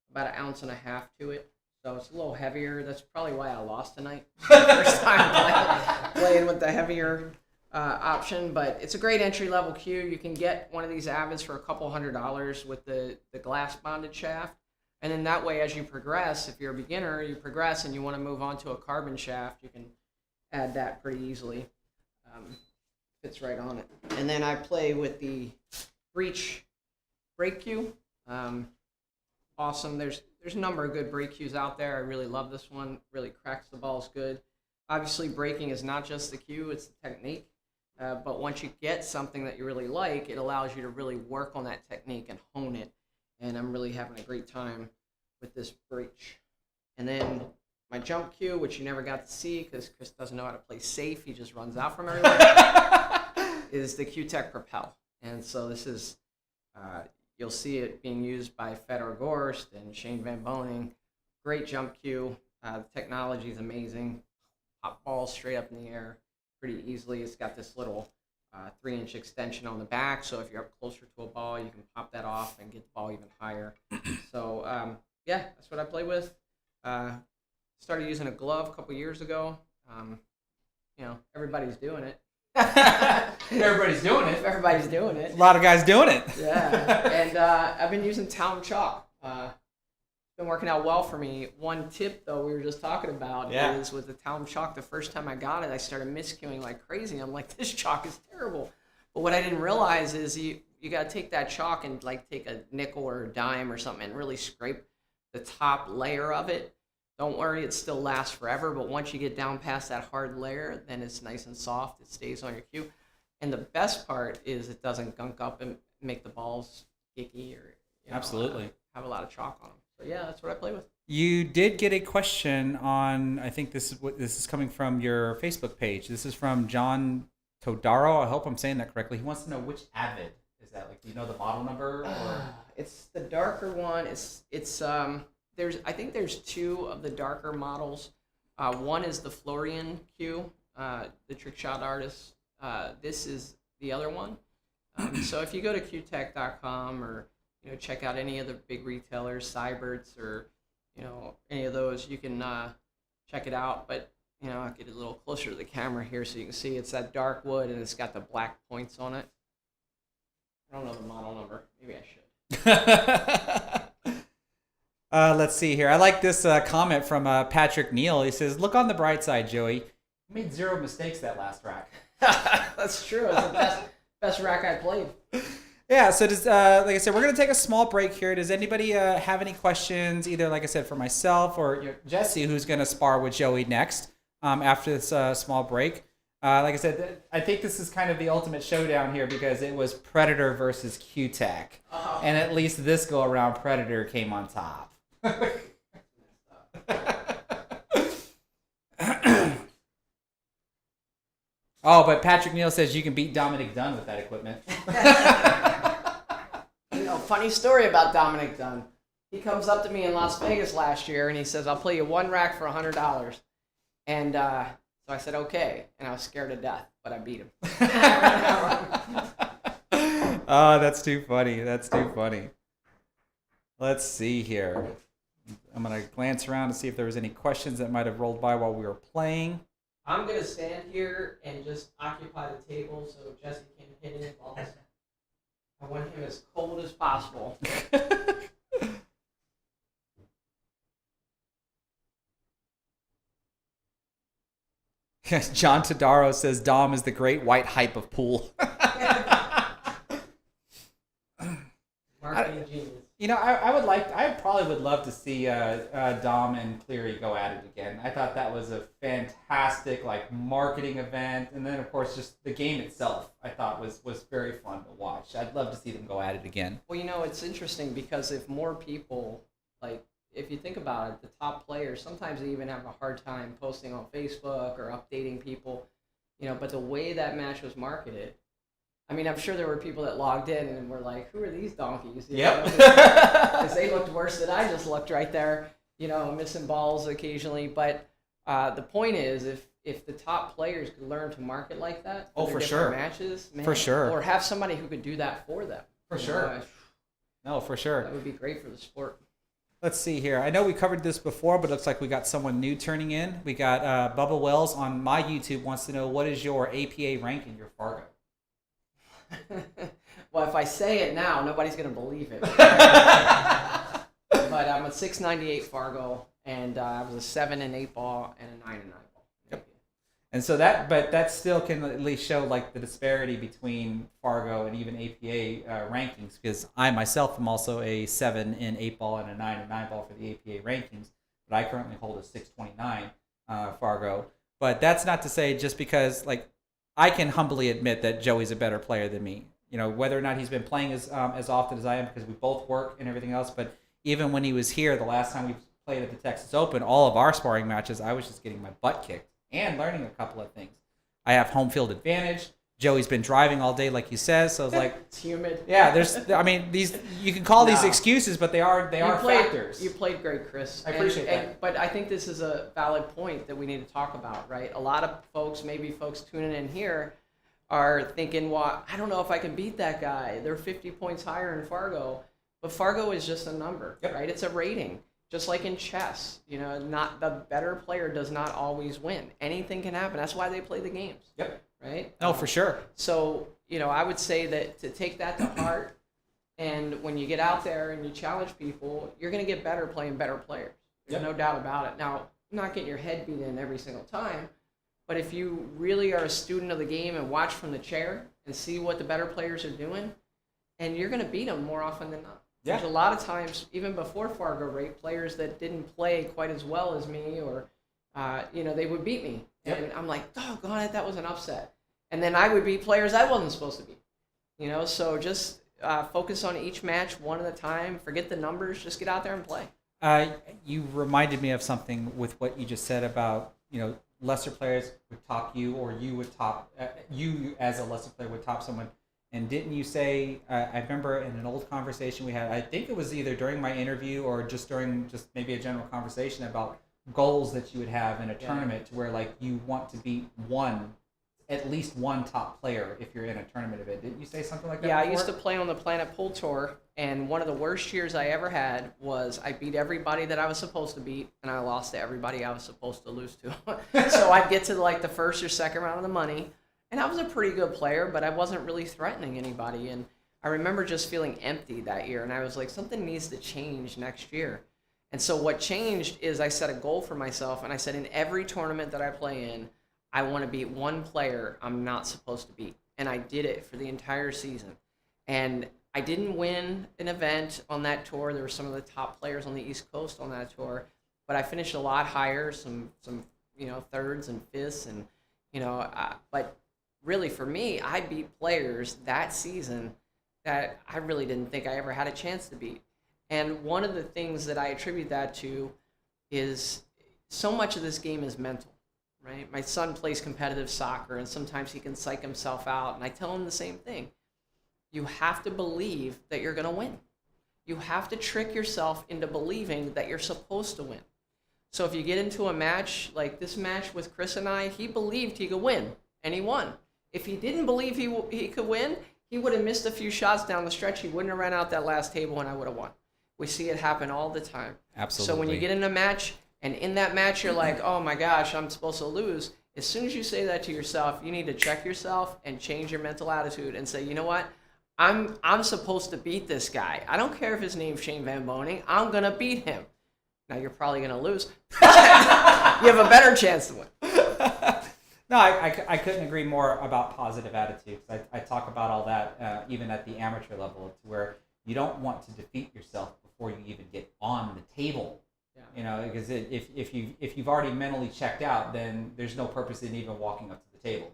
about 1.5 ounces to it. So it's a little heavier. That's probably why I lost tonight. First time playing with the heavier option, but it's a great entry-level cue. You can get one of these Avids for a couple $100 with the glass bonded shaft. And then that way, as you progress, if you're a beginner, you progress and you want to move on to a carbon shaft, you can add that pretty easily. Fits right on it. And then I play with the Reach brake cue. Awesome. There's a number of good brake cues out there. I really love this one. Really cracks the balls good. Obviously, braking is not just the cue, it's the technique. But once you get something that you really like, it allows you to really work on that technique and hone it. And I'm really having a great time with this brake. And then my jump cue, which you never got to see because Chris doesn't know how to play safe. He just runs out from everywhere, is the Q-Tech Propel. And so this is, you'll see it being used by Fedor Gorst and Shane Van Boning. Great jump cue. The technology is amazing. Pop balls straight up in the air pretty easily. It's got this little 3-inch extension on the back, so if you're up closer to a ball, you can pop that off and get the ball even higher. So yeah, that's what I play with. Started using a glove a couple years ago. You know, everybody's doing it. Everybody's doing it. Everybody's doing it. A lot of guys doing it. Yeah, and I've been using Town Chalk. It's been working out well for me. One tip, though, we were just talking about is with the Town Chalk. The first time I got it, I started miscuing like crazy. I'm like, this chalk is terrible. But what I didn't realize is you got to take that chalk and like take a nickel or a dime or something and really scrape the top layer of it. Don't worry, it still lasts forever. But once you get down past that hard layer, then it's nice and soft. It stays on your cue. And the best part is it doesn't gunk up and make the balls icky or absolutely have a lot of chalk on them. So yeah, that's what I play with. You did get a question on, I think this is coming from your Facebook page. This is from John Todaro. I hope I'm saying that correctly. He wants to know which Avid is that. Like, do you know the model number? Or? It's the darker one. I think there's two of the darker models. One is the Florian Q, the trick shot artist. This is the other one. So if you go to qtech.com or check out any of the big retailers, Cyberts or any of those, you can check it out. But I'll get a little closer to the camera here so you can see it's that dark wood and it's got the black points on it. I don't know the model number. Maybe I should. Let's see here. I like this comment from Patrick Neal. He says, "Look on the bright side, Joey. You made 0 mistakes that last rack." That's true. It's the best rack I played. Yeah, so does, like I said, we're going to take a small break here. Does anybody have any questions, either, like I said, for myself or Jesse, who's going to spar with Joey next after this small break? Like I said, I think this is kind of the ultimate showdown here because it was Predator versus Q-Tech. Oh. And at least this go-around, Predator came on top. Oh, but Patrick Neal says you can beat Dominic Dunn with that equipment. Funny story about Dominic Dunn. He comes up to me in Las Vegas last year and he says, "I'll play you one rack for $100." And so I said, okay. And I was scared to death, but I beat him. Oh, that's too funny. That's too funny. Let's see here. I'm going to glance around to see if there was any questions that might have rolled by while we were playing. I'm going to stand here and just occupy the table so Jesse can hit any balls. I want him as cold as possible. John Todaro says Dom is the great white hype of pool. Marketing genius. You know, I probably would love to see Dom and Cleary go at it again. I thought that was a fantastic like marketing event, and then of course just the game itself I thought was very fun to watch. I'd love to see them go at it again. Well, you know, it's interesting because if more people, like, if you think about it, the top players, sometimes they even have a hard time posting on Facebook or updating people, you know, but the way that match was marketed, I mean, I'm sure there were people that logged in and were like, who are these donkeys? Yep. Because they looked worse than I just looked right there, you know, missing balls occasionally. But the point is, if the top players could learn to market like that for their sure. matches, man, For sure. or have somebody who could do that for them. For sure. Know, No, for sure. that would be great for the sport. Let's see here. I know we covered this before, but it looks like we got someone new turning in. We got Bubba Wells on my YouTube wants to know, what is your APA ranking, your Fargo? Well, if I say it now, nobody's going to believe it. But I'm a 698 Fargo, and I was a 7 and 8 ball and a 9 and 9 ball. Yep. And so that still can at least show like the disparity between Fargo and even APA rankings, because I myself am also a 7 and 8 ball and a 9 and 9 ball for the APA rankings, but I currently hold a 629 Fargo. But that's not to say just because like I can humbly admit that Joey's a better player than me. You know, whether or not he's been playing as often as I am, because we both work and everything else. But even when he was here, the last time we played at the Texas Open, all of our sparring matches, I was just getting my butt kicked and learning a couple of things. I have home field advantage. Joey's been driving all day, like you said, so it's like it's humid. Yeah, I mean, these you can call these excuses, but they are factors. You played great, Chris. I appreciate that. But I think this is a valid point that we need to talk about, right? A lot of folks, maybe folks tuning in here, are thinking, well, I don't know if I can beat that guy. They're 50 points higher in Fargo. But Fargo is just a number, right? It's a rating. Just like in chess, you know, not the better player does not always win. Anything can happen. That's why they play the games. Yep. Right? No, for sure. So, you know, I would say that to take that to heart, and when you get out there and you challenge people, you're going to get better playing better players. There's no doubt about it. Now, not getting your head beat in every single time, but if you really are a student of the game and watch from the chair and see what the better players are doing, and you're going to beat them more often than not. Yeah. There's a lot of times, even before Fargo rate, players that didn't play quite as well as me, or, you know, they would beat me. Yep. And I'm like, doggone it, that was an upset. And then I would beat players I wasn't supposed to beat. You know, so just focus on each match one at a time. Forget the numbers. Just get out there and play. You reminded me of something with what you just said about, you know, lesser players would top you, or you would top, you as a lesser player would top someone. And didn't you say, I remember in an old conversation we had, I think it was either during my interview or just during just maybe a general conversation about goals that you would have in a tournament, to where like you want to beat at least one top player if you're in a tournament event. Didn't you say something like that Yeah, before? I used to play on the Planet Pool Tour, and one of the worst years I ever had was I beat everybody that I was supposed to beat, and I lost to everybody I was supposed to lose to. So I'd get to like the first or second round of the money, and I was a pretty good player, but I wasn't really threatening anybody. And I remember just feeling empty that year, and I was like, something needs to change next year. And so what changed is I set a goal for myself, and I said in every tournament that I play in, I want to beat one player I'm not supposed to beat. And I did it for the entire season. And I didn't win an event on that tour. There were some of the top players on the East Coast on that tour, but I finished a lot higher, some you know, thirds and fifths, and you know, but really for me, I beat players that season that I really didn't think I ever had a chance to beat. And one of the things that I attribute that to is so much of this game is mental. Right? My son plays competitive soccer, and sometimes he can psych himself out, and I tell him the same thing. You have to believe that you're going to win. You have to trick yourself into believing that you're supposed to win. So if you get into a match, like this match with Chris and I, he believed he could win, and he won. If he didn't believe he could win, he would have missed a few shots down the stretch. He wouldn't have ran out that last table, and I would have won. We see it happen all the time. Absolutely. So when you get in a match, and in that match, you're like, oh my gosh, I'm supposed to lose. As soon as you say that to yourself, you need to check yourself and change your mental attitude and say, you know what? I'm supposed to beat this guy. I don't care if his name's Shane Van Boning. I'm going to beat him. Now, you're probably going to lose. You have a better chance to win. No, I couldn't agree more about positive attitudes. I talk about all that even at the amateur level, to where you don't want to defeat yourself before you even get on the table. Yeah. Because if you've already mentally checked out, then there's no purpose in even walking up to the table,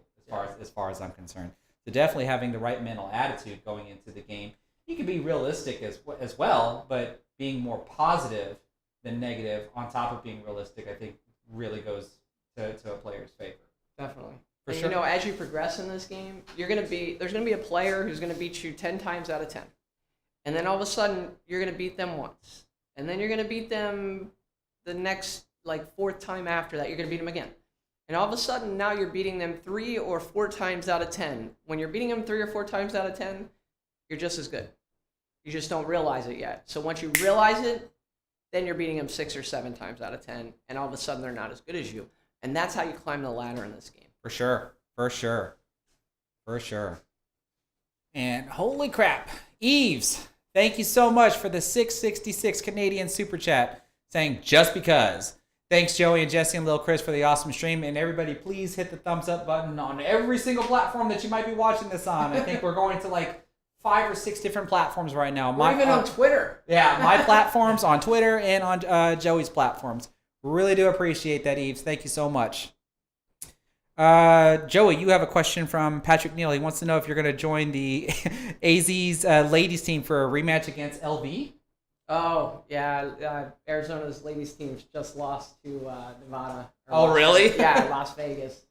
as far as I'm concerned. So definitely having the right mental attitude going into the game. You can be realistic as well, but being more positive than negative on top of being realistic, I think really goes to a player's favor. Definitely. For And, sure. as you progress in this game, there's gonna be a player who's gonna beat you 10 times out of 10, and then all of a sudden you're gonna beat them once, and then you're gonna beat them the next fourth time after that. You're gonna beat them again, and all of a sudden now you're beating them 3 or 4 times out of 10. When you're beating them 3 or 4 times out of 10, you're just as good. You just don't realize it yet. So once you realize it, then you're beating them 6 or 7 times out of 10, and all of a sudden they're not as good as you. And that's how you climb the ladder in this game. For sure. For sure. For sure. And holy crap, Eves, thank you so much for the 666 Canadian Super Chat saying just because. Thanks, Joey and Jesse and Lil Chris, for the awesome stream. And everybody, please hit the thumbs up button on every single platform that you might be watching this on. I think we're going to 5 or 6 different platforms right now. We're even on Twitter. Yeah, my platforms on Twitter and on Joey's platforms. Really do appreciate that, Eves. Thank you so much. Joey, you have a question from Patrick Neal. He wants to know if you're going to join the AZ's ladies team for a rematch against LV. Oh, yeah. Arizona's ladies team just lost to Nevada. Really? Yeah, Las Vegas.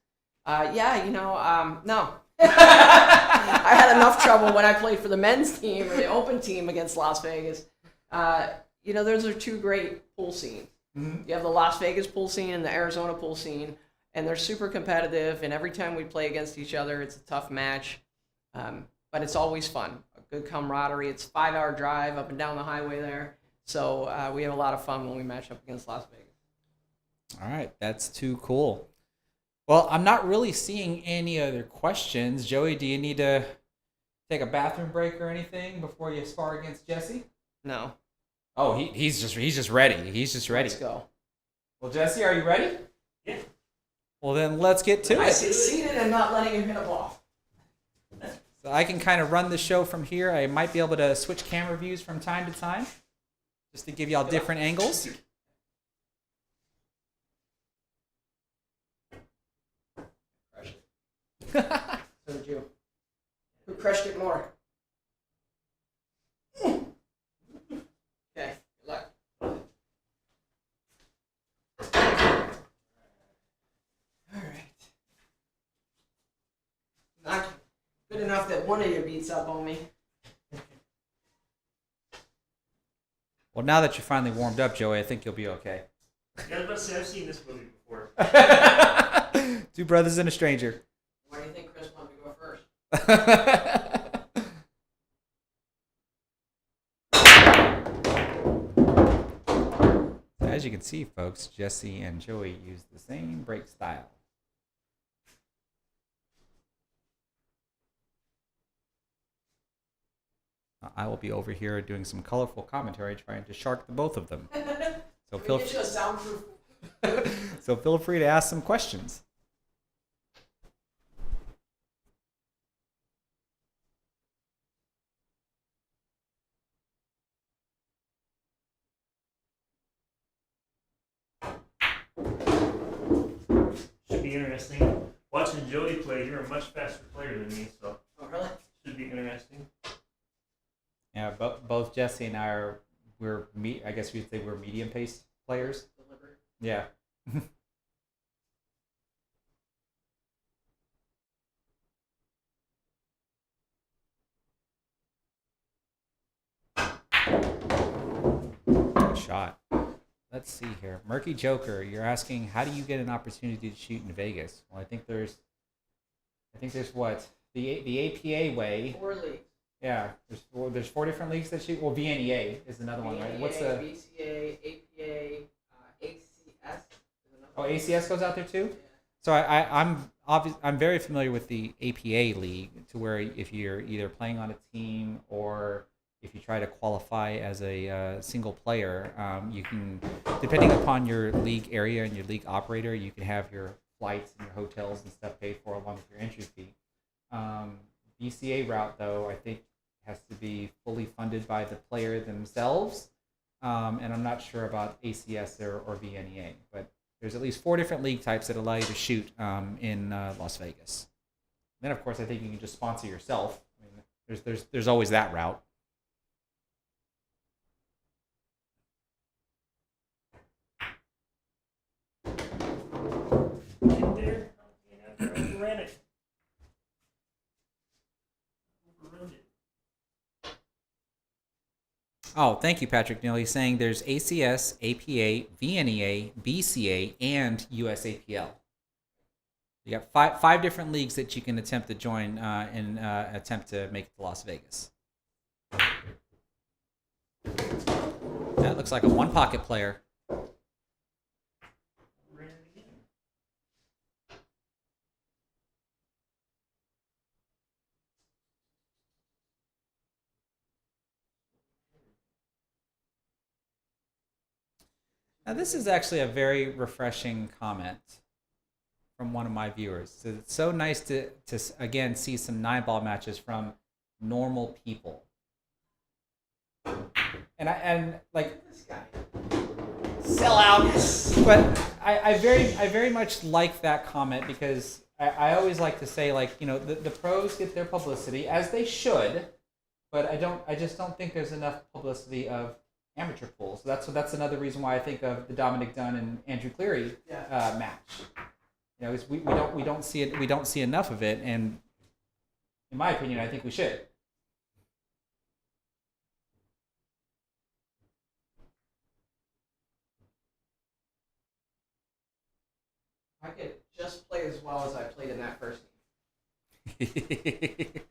No. I had enough trouble when I played for the men's team or the open team against Las Vegas. Those are 2 great pool scenes. Mm-hmm. You have the Las Vegas pool scene and the Arizona pool scene, and they're super competitive, and every time we play against each other, it's a tough match. But it's always fun. A good camaraderie. It's a 5-hour drive up and down the highway there. So we have a lot of fun when we match up against Las Vegas. All right, that's too cool. Well, I'm not really seeing any other questions. Joey, do you need to take a bathroom break or anything before you spar against Jesse? No. Oh, he's just ready. He's just ready. Let's go. Well, Jesse, are you ready? Yeah. Well, then let's get to I it. succeeded in not letting him hit a ball. So I can kind of run the show from here. I might be able to switch camera views from time to time, just to give y'all different angles. So did you. Who crushed it more? Okay, good luck. Alright. Not good enough that one of you beats up on me. Well, now that you're finally warmed up, Joey, I think you'll be okay. Yeah, I was about to say, I've seen this movie before. 2 brothers and a stranger. Why do you think Chris wanted to go first? As you can see, folks, Jesse and Joey use the same break style. I will be over here doing some colorful commentary trying to shark the both of them. So Can we get you a soundproof? so feel free to ask some questions. Should be interesting. Watching Joey play, you're a much faster player than me, so Oh, really? should be interesting. Yeah, both Jesse and I I guess you'd say we're medium paced players. Deliberate. Yeah. Good shot. Let's see here. Murky Joker, you're asking how do you get an opportunity to shoot in Vegas? Well, I think there's what? The APA way. 4 leagues. Yeah, there's 4 different leagues that shoot. Well, VNEA is another one, right? What's the BCA, APA, ACS? Oh, ACS goes out there too? Yeah. So I'm very familiar with the APA league, to where if you're either playing on a team or if you try to qualify as a single player, you can, depending upon your league area and your league operator, you can have your flights and your hotels and stuff paid for along with your entry fee. BCA route, though, I think has to be fully funded by the player themselves. And I'm not sure about ACS or VNEA, but there's at least 4 different league types that allow you to shoot in Las Vegas. And then, of course, I think you can just sponsor yourself. I mean, there's always that route. Get there. Overran it. Overrun it. Oh, thank you, Patrick Neal. He's saying there's ACS, APA, VNEA, BCA, and USAPL. You got five different leagues that you can attempt to join and attempt to make it to Las Vegas. That looks like a one pocket player. Overran it again. Now, this is actually a very refreshing comment from one of my viewers. It's so nice to again see some 9-ball matches from normal people. And like This guy. sellout. But I very much like that comment because I always like to say, like, you know, the pros get their publicity as they should, but I just don't think there's enough publicity of amateur pools. So that's another reason why I think of the Dominic Dunn and Andrew Cleary match. You know, is we don't see it, we don't see enough of it, and in my opinion, I think we should. I could just play as well as I played in that first game.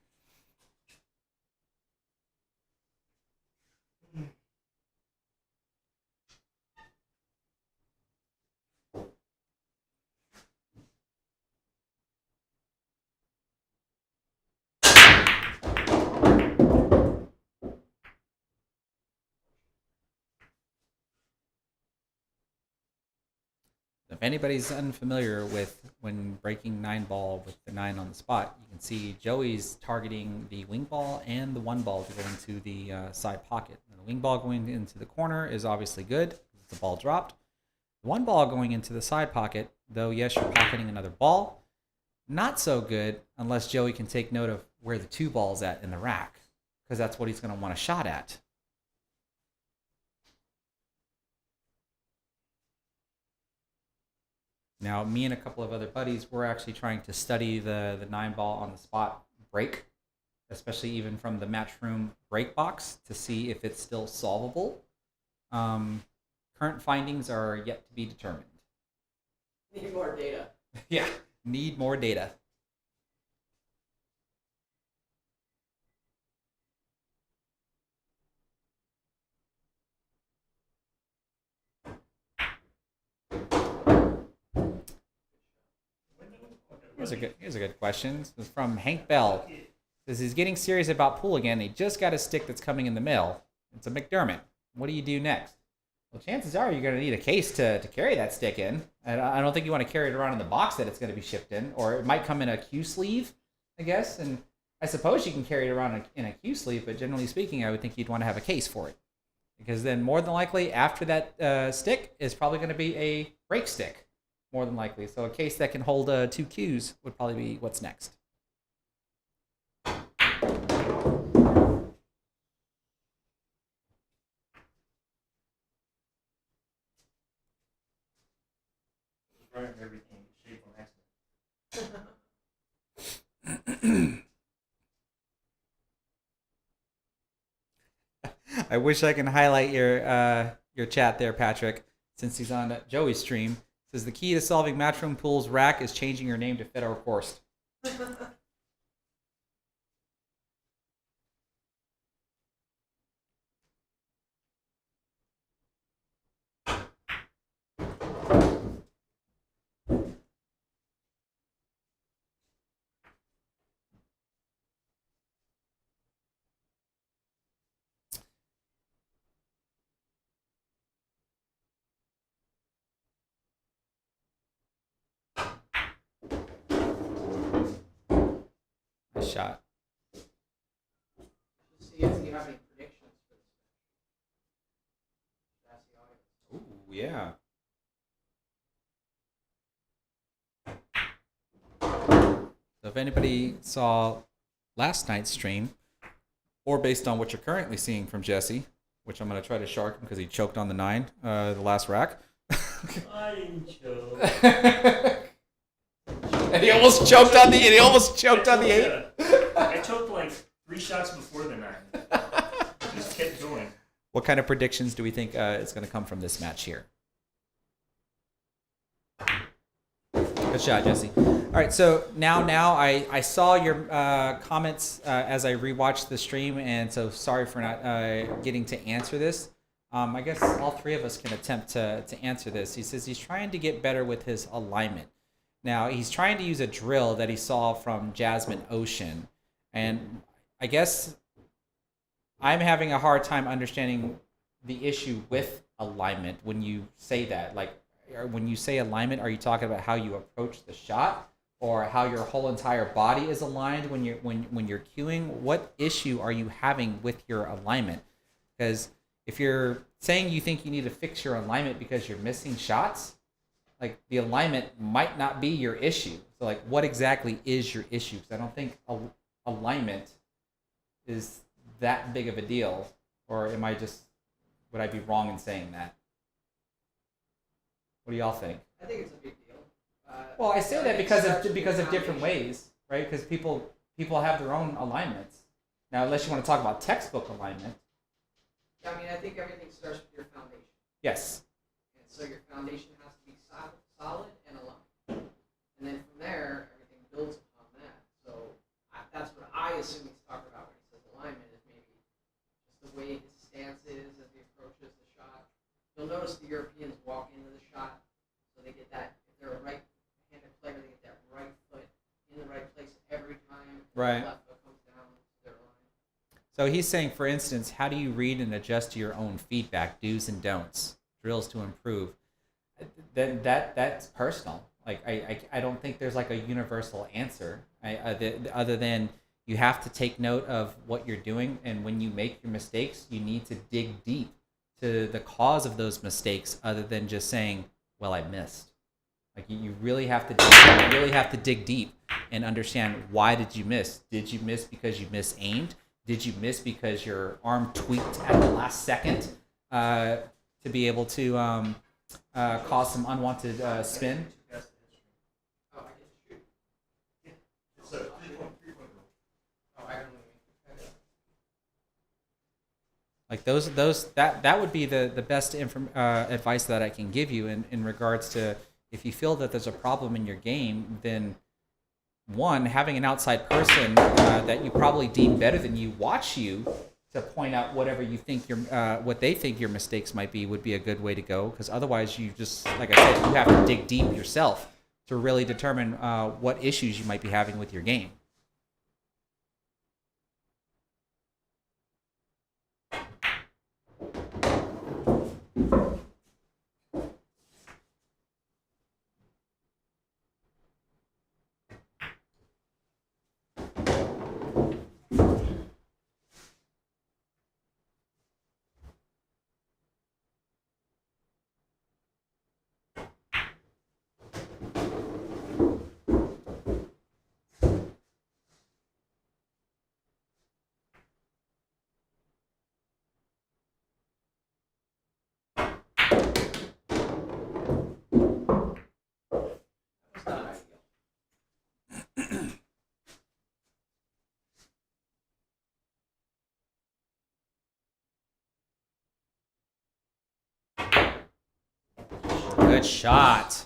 If anybody's unfamiliar with when breaking 9-ball with the 9 on the spot, you can see Joey's targeting the wing ball and the 1 ball to go into the side pocket. And the wing ball going into the corner is obviously good. It's the ball dropped. The 1 ball going into the side pocket, though, yes, you're pocketing another ball. Not so good unless Joey can take note of where the 2 ball's at in the rack, because that's what he's going to want a shot at. Now, me and a couple of other buddies, we're actually trying to study the 9-ball on the spot break, especially even from the Matchroom break box, to see if it's still solvable. Current findings are yet to be determined. Need more data. Yeah, need more data. Here's a good question. This is from Hank Bell. Says he's getting serious about pool again. He just got a stick that's coming in the mail. It's a McDermott. What do you do next? Well, chances are you're going to need a case to carry that stick in. And I don't think you want to carry it around in the box that it's going to be shipped in, or it might come in a Q sleeve, I guess. And I suppose you can carry it around in a Q sleeve, but generally speaking, I would think you'd want to have a case for it, because then more than likely after that stick is probably going to be a break stick. More than likely. So a case that can hold 2 Qs would probably be what's next. Running everything shape on accident. I wish I can highlight your chat there, Patrick, since he's on Joey's stream. It says the key to solving Matchroom Pool's rack is changing your name to Fedor Korst. Nice shot. do you have any predictions for this match? Ask the audience. Ooh, yeah. So if anybody saw last night's stream, or based on what you're currently seeing from Jesse, which I'm going to try to shark him because he choked on the 9, the last rack. I didn't choke. And he almost choked on the 8. I choked like 3 shots before the 9. Just kept going. What kind of predictions do we think is going to come from this match here? Good shot, Jesse. All right, so now I saw your comments as I rewatched the stream, and so sorry for not getting to answer this. I guess all 3 of us can attempt to answer this. He says he's trying to get better with his alignment. Now, he's trying to use a drill that he saw from Jasmine Ocean, and I guess I'm having a hard time understanding the issue with alignment when you say that. Like, when you say alignment, are you talking about how you approach the shot, or how your whole entire body is aligned when you're cueing? What issue are you having with your alignment? Because if you're saying you think you need to fix your alignment because you're missing shots, like, the alignment might not be your issue. So, like, what exactly is your issue? Because I don't think alignment is that big of a deal. Or would I be wrong in saying that? What do y'all think? I think it's a big deal. Well, I say that because of different ways, right? Because people have their own alignments. Now, unless you want to talk about textbook alignment. I mean, I think everything starts with your foundation. Yes. And so your foundation has to be solid and aligned. And then from there, everything builds upon that. So that's what I assume he's talking about when he says alignment, is maybe just the way his stance is as he approaches the shot. You'll notice the Europeans walk into the shot, so they get that, if they're a right-handed player, they get that right foot in the right place every time. Right. The left foot comes down to their line. So he's saying, for instance, how do you read and adjust to your own feedback, do's and don'ts, drills to improve? Then that's personal. Like, I don't think there's like a universal answer, other than you have to take note of what you're doing, and when you make your mistakes, you need to dig deep to the cause of those mistakes, other than just saying, well, I missed. Like, you really have to dig deep and understand, why did you miss? Did you miss because you misaimed? Did you miss because your arm tweaked at the last second to be able to cause some unwanted spin? Oh, I get to shoot. Yeah. It's a 3-point rule. Oh, I don't know what you mean. Like, that would be the best advice that I can give you in regards to, if you feel that there's a problem in your game, then one, having an outside person that you probably deem better than you watch you to point out whatever you think what they think your mistakes might be, would be a good way to go. Because otherwise, you just, like I said, you have to dig deep yourself to really determine what issues you might be having with your game. It's not ideal. Good shot.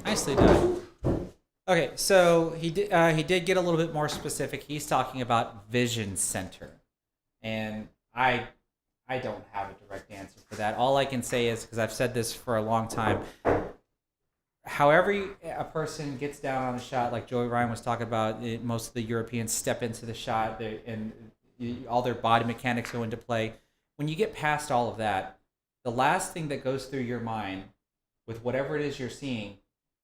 Nicely done. Okay, so he did get a little bit more specific. He's talking about vision center, and I don't have a direct answer for that. All I can say is, because I've said this for a long time, however a person gets down on a shot, like Joey Ryan was talking about, most of the Europeans step into the shot, and all their body mechanics go into play. When you get past all of that, the last thing that goes through your mind with whatever it is you're seeing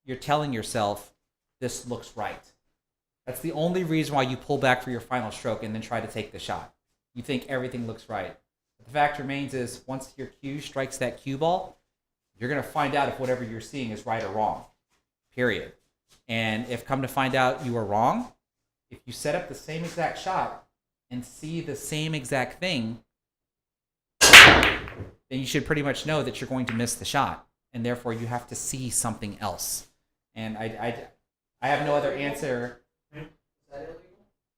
you're telling yourself this looks right. That's the only reason why you pull back for your final stroke and then try to take the shot. You think everything looks right. But the fact remains is once your cue strikes that cue ball, you're going to find out if whatever you're seeing is right or wrong. Period. And if come to find out you are wrong, if you set up the same exact shot and see the same exact thing, then you should pretty much know that you're going to miss the shot. And therefore you have to see something else. And I have no other answer. Is that illegal?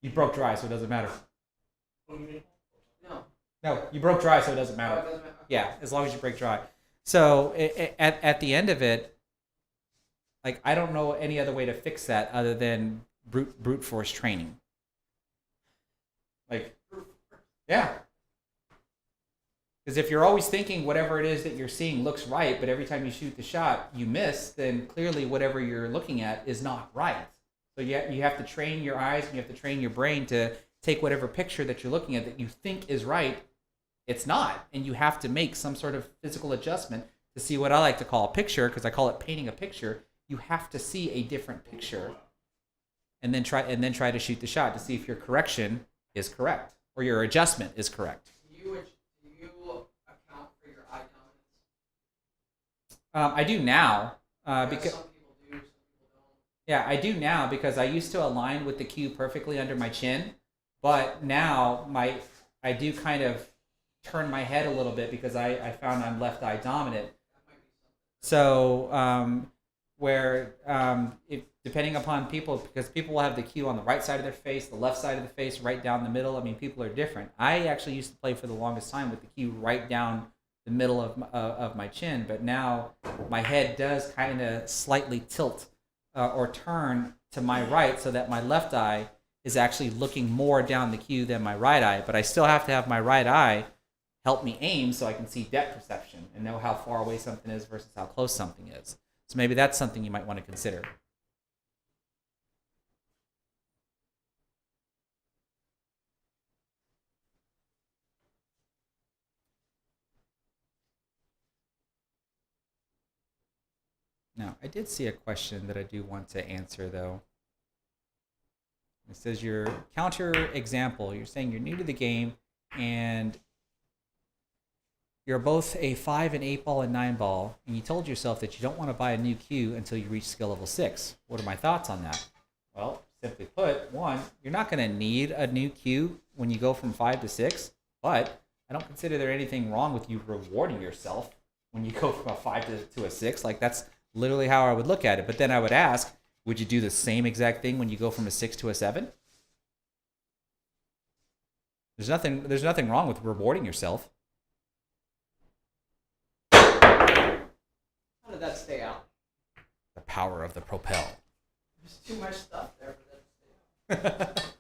You broke dry, so it doesn't matter. No. No, you broke dry, so it doesn't matter. Oh, it doesn't matter. Okay. Yeah, as long as you break dry. So at the end of it, like I don't know any other way to fix that other than brute force training. Like, yeah. Because if you're always thinking whatever it is that you're seeing looks right, but every time you shoot the shot you miss, then clearly whatever you're looking at is not right. So you have to train your eyes and you have to train your brain to take whatever picture that you're looking at that you think is right, it's not. And you have to make some sort of physical adjustment to see what I like to call a picture, because I call it painting a picture. You have to see a different picture and then try to shoot the shot to see if your correction is correct or your adjustment is correct. Do you account for your eye dominance? I do now because Some people do, some people don't. yeah, I do now because I used to align with the cue perfectly under my chin, but now I do kind of turn my head a little bit because I found I'm left eye dominant. So depending upon people, because people will have the cue on the right side of their face, the left side of the face, right down the middle. I mean, people are different. I actually used to play for the longest time with the cue right down the middle of my chin, but now my head does kind of slightly tilt or turn to my right so that my left eye is actually looking more down the cue than my right eye, but I still have to have my right eye help me aim so I can see depth perception and know how far away something is versus how close something is. So maybe that's something you might want to consider. Now, I did see a question that I do want to answer, though. It says your counter example. You're saying you're new to the game and you're both a 5 and 8 ball and 9 ball, and you told yourself that you don't want to buy a new cue until you reach skill level 6. What are my thoughts on that? Well, simply put, one, you're not going to need a new cue when you go from 5 to 6, but I don't consider there anything wrong with you rewarding yourself when you go from a 5 to a 6. Like, that's literally how I would look at it. But then I would ask, would you do the same exact thing when you go from a 6 to a 7? There's nothing wrong with rewarding yourself. How did that stay out? The power of the propel. There's too much stuff there for that to stay out.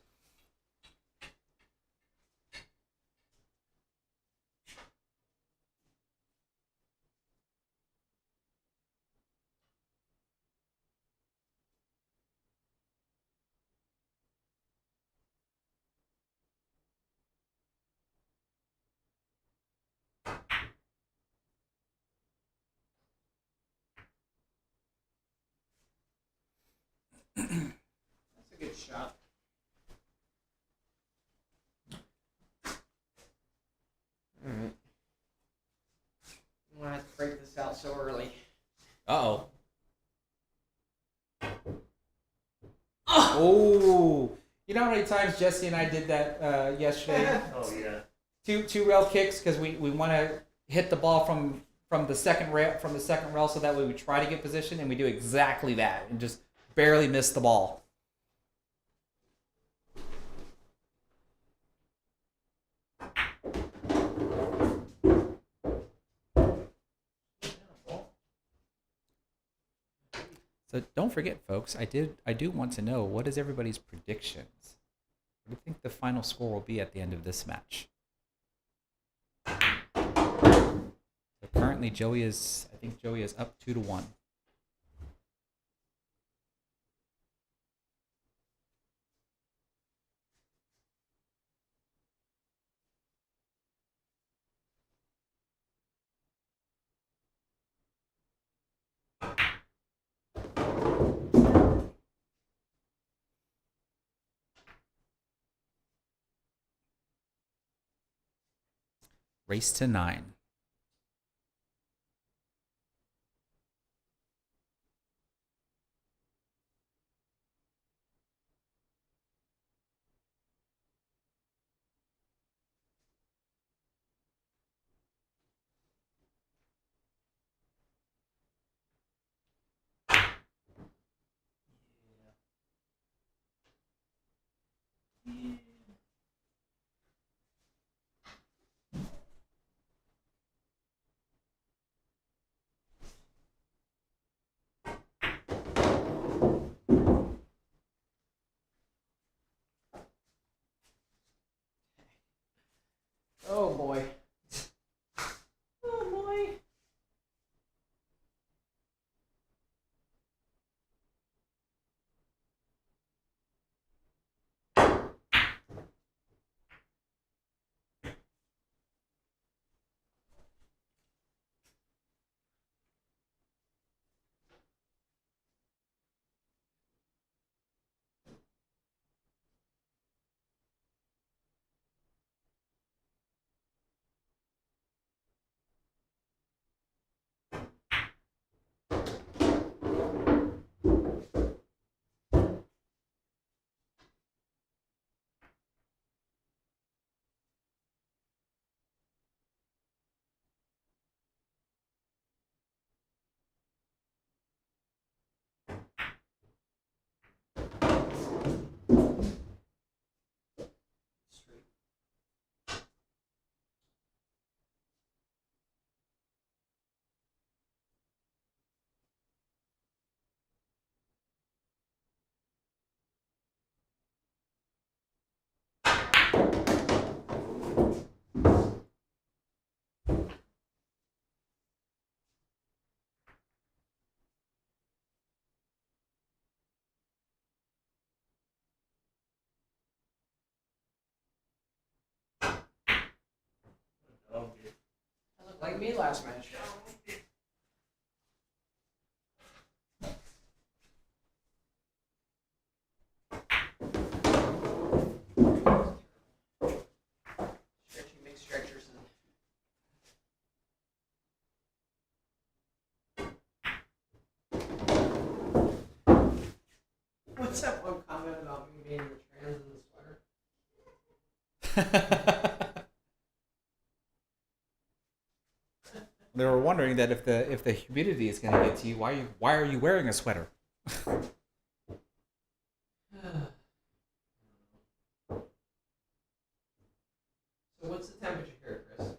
That's a good shot. Alright. I'm gonna have to break this out so early. Uh-oh. Oh! You know how many times Jesse and I did that yesterday? Oh yeah. Two rail kicks because we want to hit the ball from the second rail so that way we try to get position and we do exactly that and just barely miss the ball. So don't forget, folks, I do want to know, what is everybody's predictions? What do you think the final score will be at the end of this match? So currently Joey is up 2-1. Race to 9. Oh boy. Oh boy. Okay. That looked like me last match. Stretching big stretchers and what's that one comment about me being the trans in the sweater? They were wondering that if the humidity is going to get to you, why are you wearing a sweater? So what's the temperature here, Chris?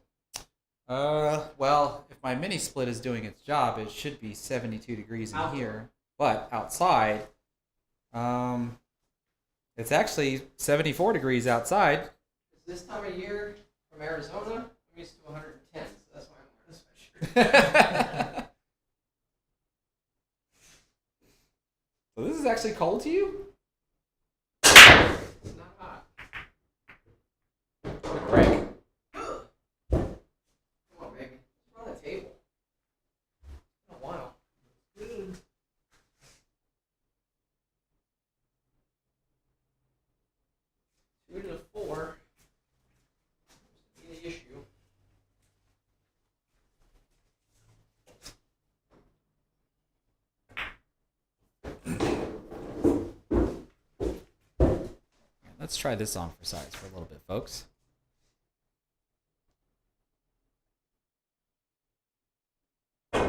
Well, if my mini split is doing its job, it should be 72 degrees in Outdoor. here. But outside, it's actually 74 degrees outside. This time of year from Arizona, I'm used to 110, so that's why I'm wearing a sweatshirt. So this is actually cold to you? It's not hot. Quick break. Come on, baby. It's on the table. It's been a while. Good. 2 to 4. Seems to be the issue. Let's try this on for size for a little bit, folks. I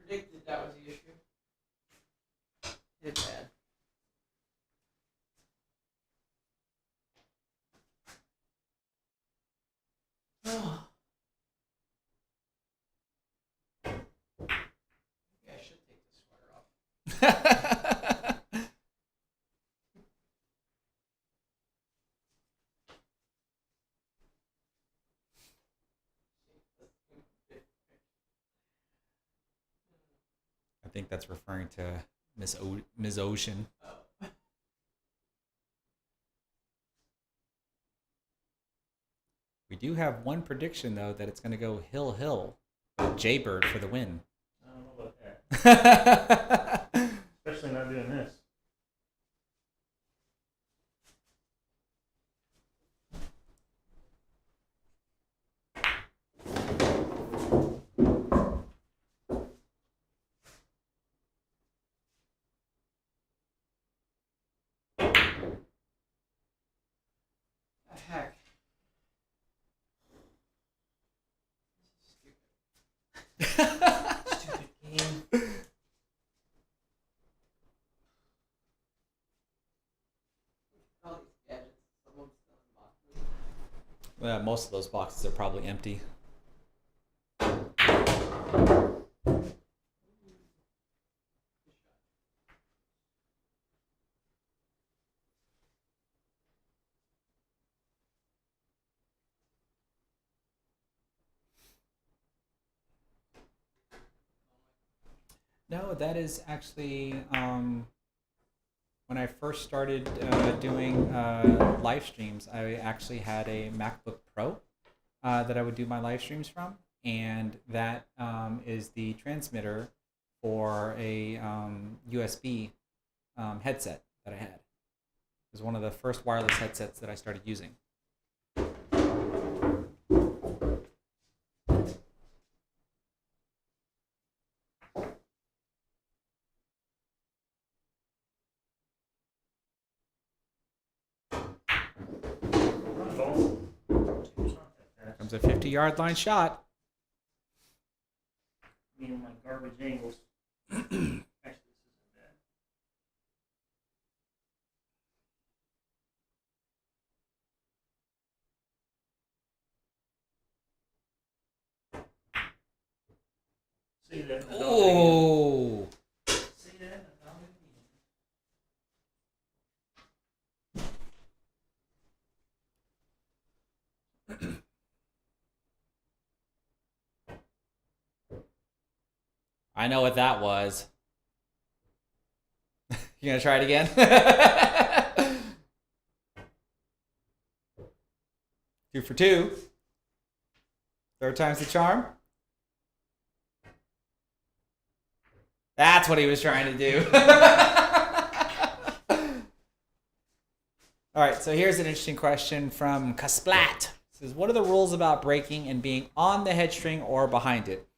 predicted that was the issue. Did bad. Oh. Maybe I should take this sweater off. I think that's referring to Ms. Ocean. Oh. We do have one prediction, though, that it's going to go hill. Jaybird for the win. I don't know about that. Especially not doing this. Most of those boxes are probably empty. No, that is actually when I first started doing live streams. I actually had a MacBook Pro that I would do my live streams from, and that is the transmitter for a USB headset that I had. It was one of the first wireless headsets that I started using. Comes a 50-yard line shot. Me and my garbage angles. Actually, this isn't bad. See that? Oh! See that? I know what that was. You gonna try it again? Two for two. Third time's the charm. That's what he was trying to do. All right, so here's an interesting question from Kasplat. It says, what are the rules about breaking and being on the head string or behind it?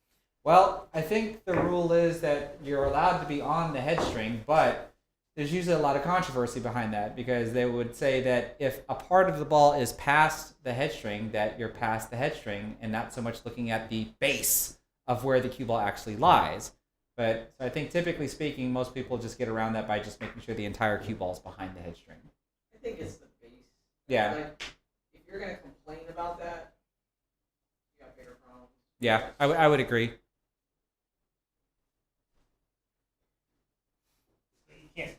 Well, I think the rule is that you're allowed to be on the head string, but there's usually a lot of controversy behind that, because they would say that if a part of the ball is past the head string, that you're past the head string and not so much looking at the base of where the cue ball actually lies. But so I think typically speaking, most people just get around that by just making sure the entire cue ball is behind the head string. I think it's the base. Yeah. Like, if you're gonna complain about that, you got bigger problems. Yeah, I would agree. You can't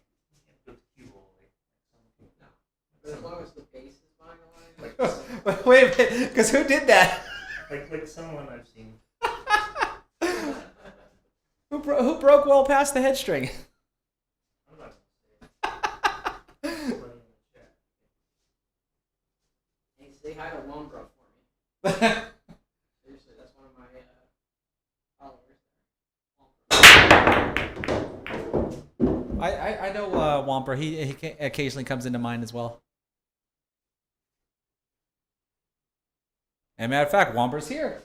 put the cue ball like some people. No. But as long as the base is behind the line. Like, Wait a minute, because who did that? Like someone I've seen. Who broke well past the head string? I'm not gonna say it. Put it in the chat. hey, say hi to Wombra for me. Seriously, that's one of my followers. I know Womper. He occasionally comes into mind as well. And matter of fact, Womper's here.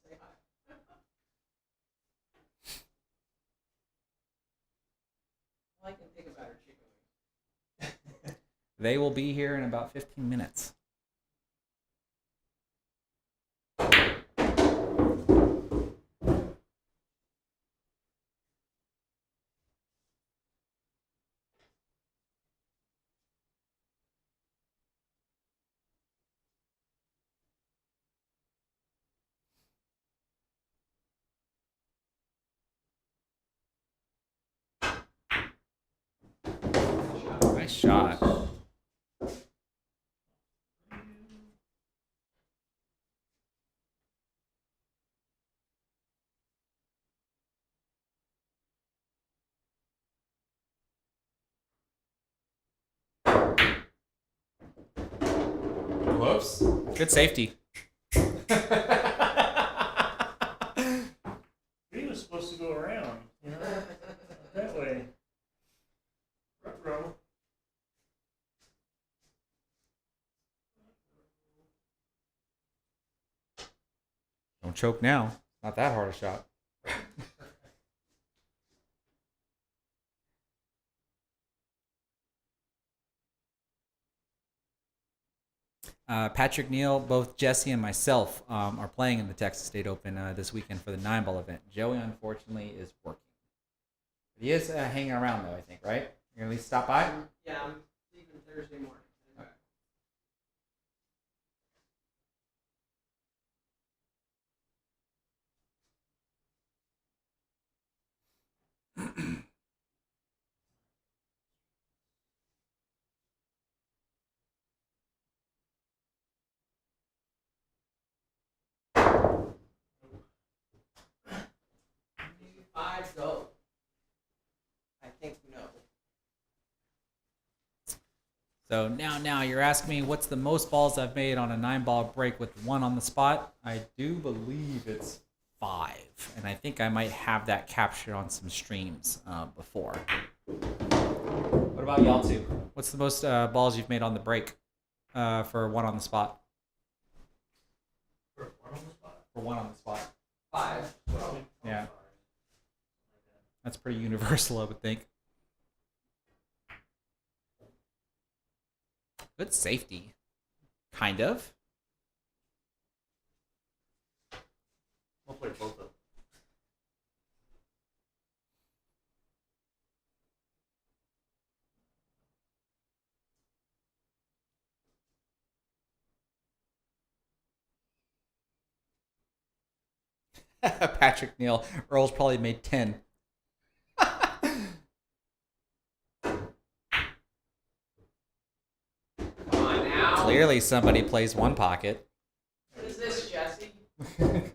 Say hi. All I can think about are chicken wings. They will be here in about 15 minutes. Nice shot. Whoops. Good safety. He was supposed to go around, you know, that way. Ruh-roh. Don't choke now. Not that hard a shot. Patrick Neal, both Jesse and myself are playing in the Texas State Open this weekend for the 9-ball event. Joey, unfortunately, is working. He is hanging around, though, I think, right? You're going to at least stop by? Yeah, I'm leaving Thursday morning. 5, go. I think no. So now you're asking me what's the most balls I've made on a 9-ball break with 1 on the spot. I do believe it's 5, and I think I might have that captured on some streams before. What about y'all two? What's the most balls you've made on the break for 1 on the spot? For 1 on the spot? For 1 on the spot. 5. Probably Yeah. 5. That's pretty universal, I would think. Good safety. Kind of. We'll play both of them. Patrick Neal. Earl's probably made 10. Come on now. Clearly somebody plays 1 pocket. What is this, Jesse? Heck.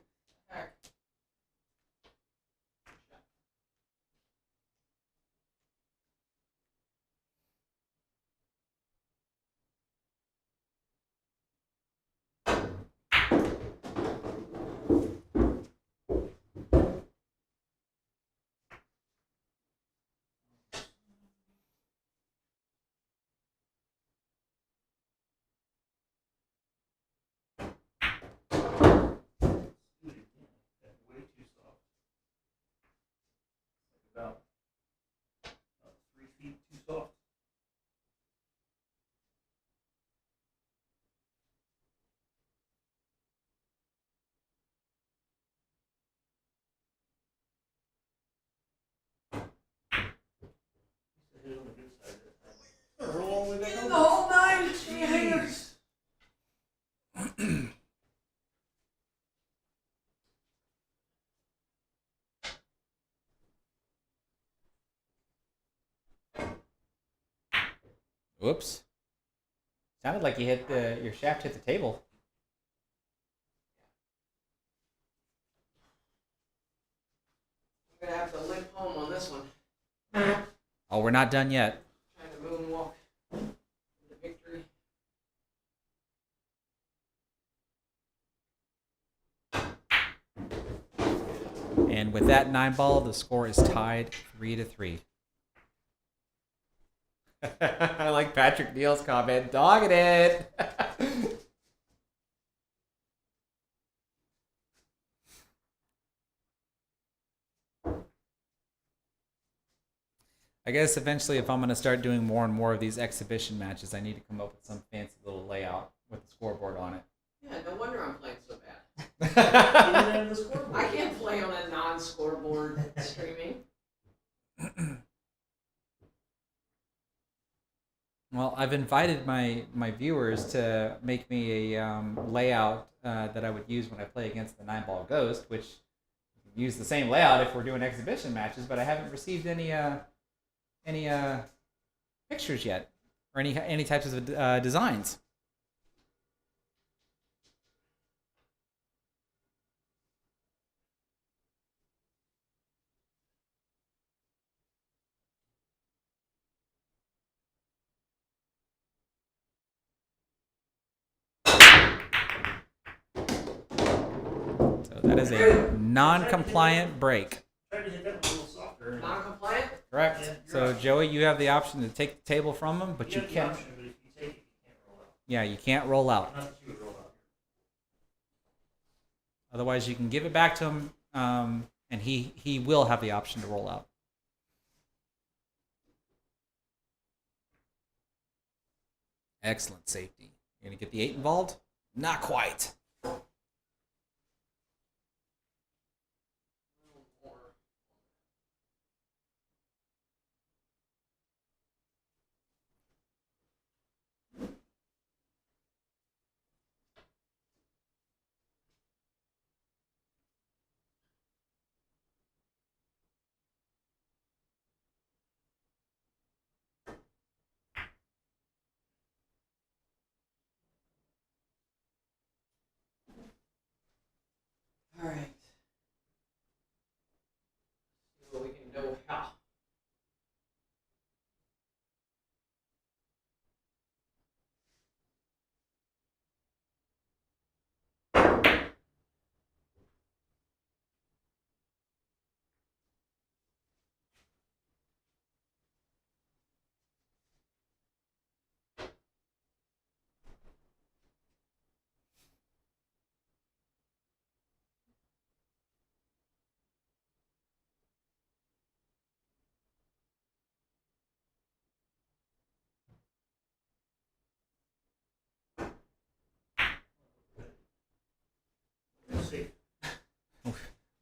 Do it again. That's way too soft. About 3 feet too soft. Hit it on the good side that time. Roll all the way back In over. the whole 9. Give me a hanger. Whoops. Sounded like you hit your shaft hit the table. I'm going to have to limp home on this one. Oh, we're not done yet. Trying to moonwalk to victory. And with that 9-ball, the score is tied 3-3. I like Patrick Neal's comment. Dogging it. I guess eventually, if I'm going to start doing more and more of these exhibition matches, I need to come up with some fancy little layout with the scoreboard on it. Yeah, no wonder I'm playing so bad. Get it out of the scoreboard. I can't play on a non-scoreboard streaming. Well, I've invited my viewers to make me a layout that I would use when I play against the 9-ball Ghost, which use the same layout if we're doing exhibition matches, but I haven't received any pictures yet or any types of designs. So that is a non-compliant break. Try to hit that one a little softer. Non-compliant? Correct. Yeah, So you're right. Joey, you have the option to take the table from him, but you have the can't. option, but if you take it, you can't roll out. Yeah, you can't roll out. Not that you would roll out. Otherwise, you can give it back to him, and he will have the option to roll out. Excellent safety. You're gonna get the 8 involved? Not quite. All right.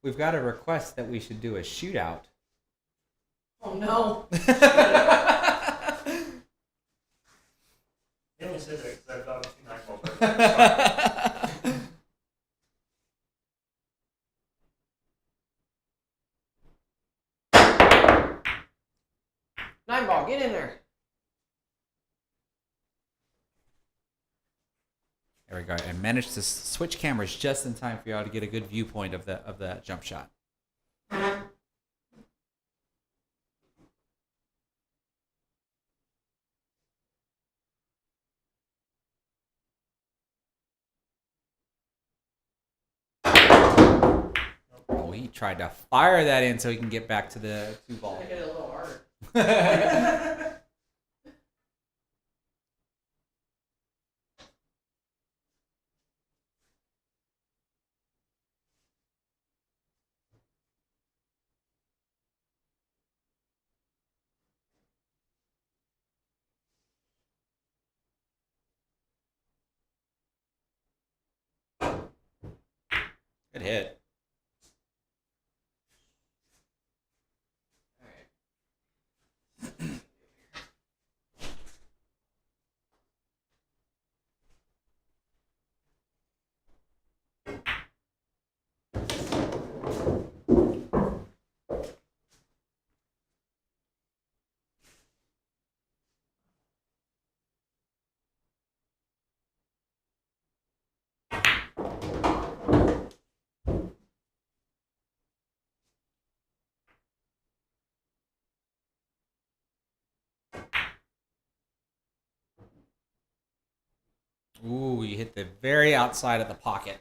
We've got a request that we should do a shootout. Oh no. They only said that because I thought of 2 9 balls. Nine ball, get in there. There we go. I managed to switch cameras just in time for y'all to get a good viewpoint of the jump shot. Oh, he tried to fire that in so he can get back to the 2 ball. I hit it a little harder. Good hit. Ooh, you hit the very outside of the pocket.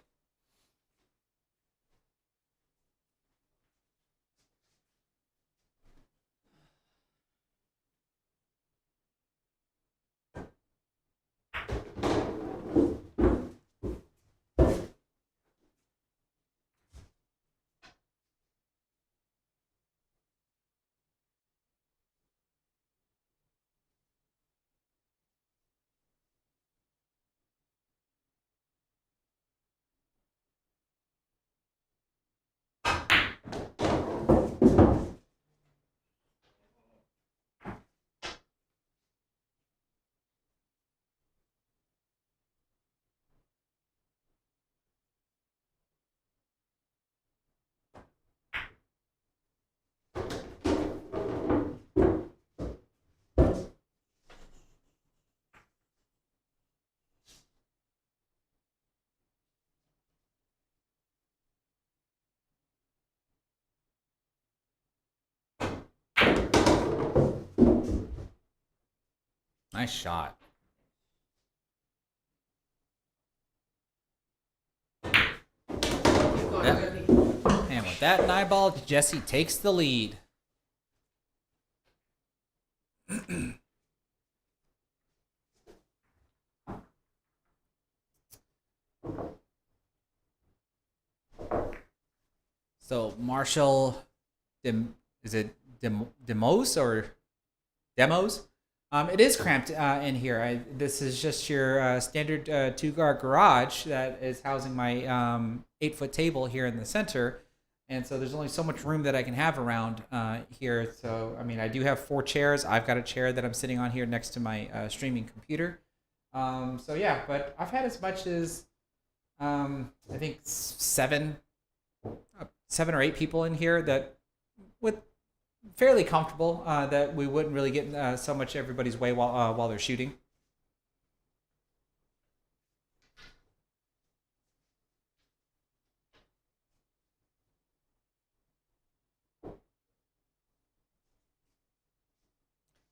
Nice shot. And with that 9 ball, Jesse takes the lead. So Marshall, is it Demos or Demos? It is cramped in here. This is just your standard 2-guard garage that is housing my 8-foot table here in the center. And so there's only so much room that I can have around here. So, I mean, I do have 4 chairs. I've got a chair that I'm sitting on here next to my streaming computer. So, yeah, but I've had as much as, I think, 7 or 8 people in here that with fairly comfortable that we wouldn't really get in, so much everybody's way while they're shooting.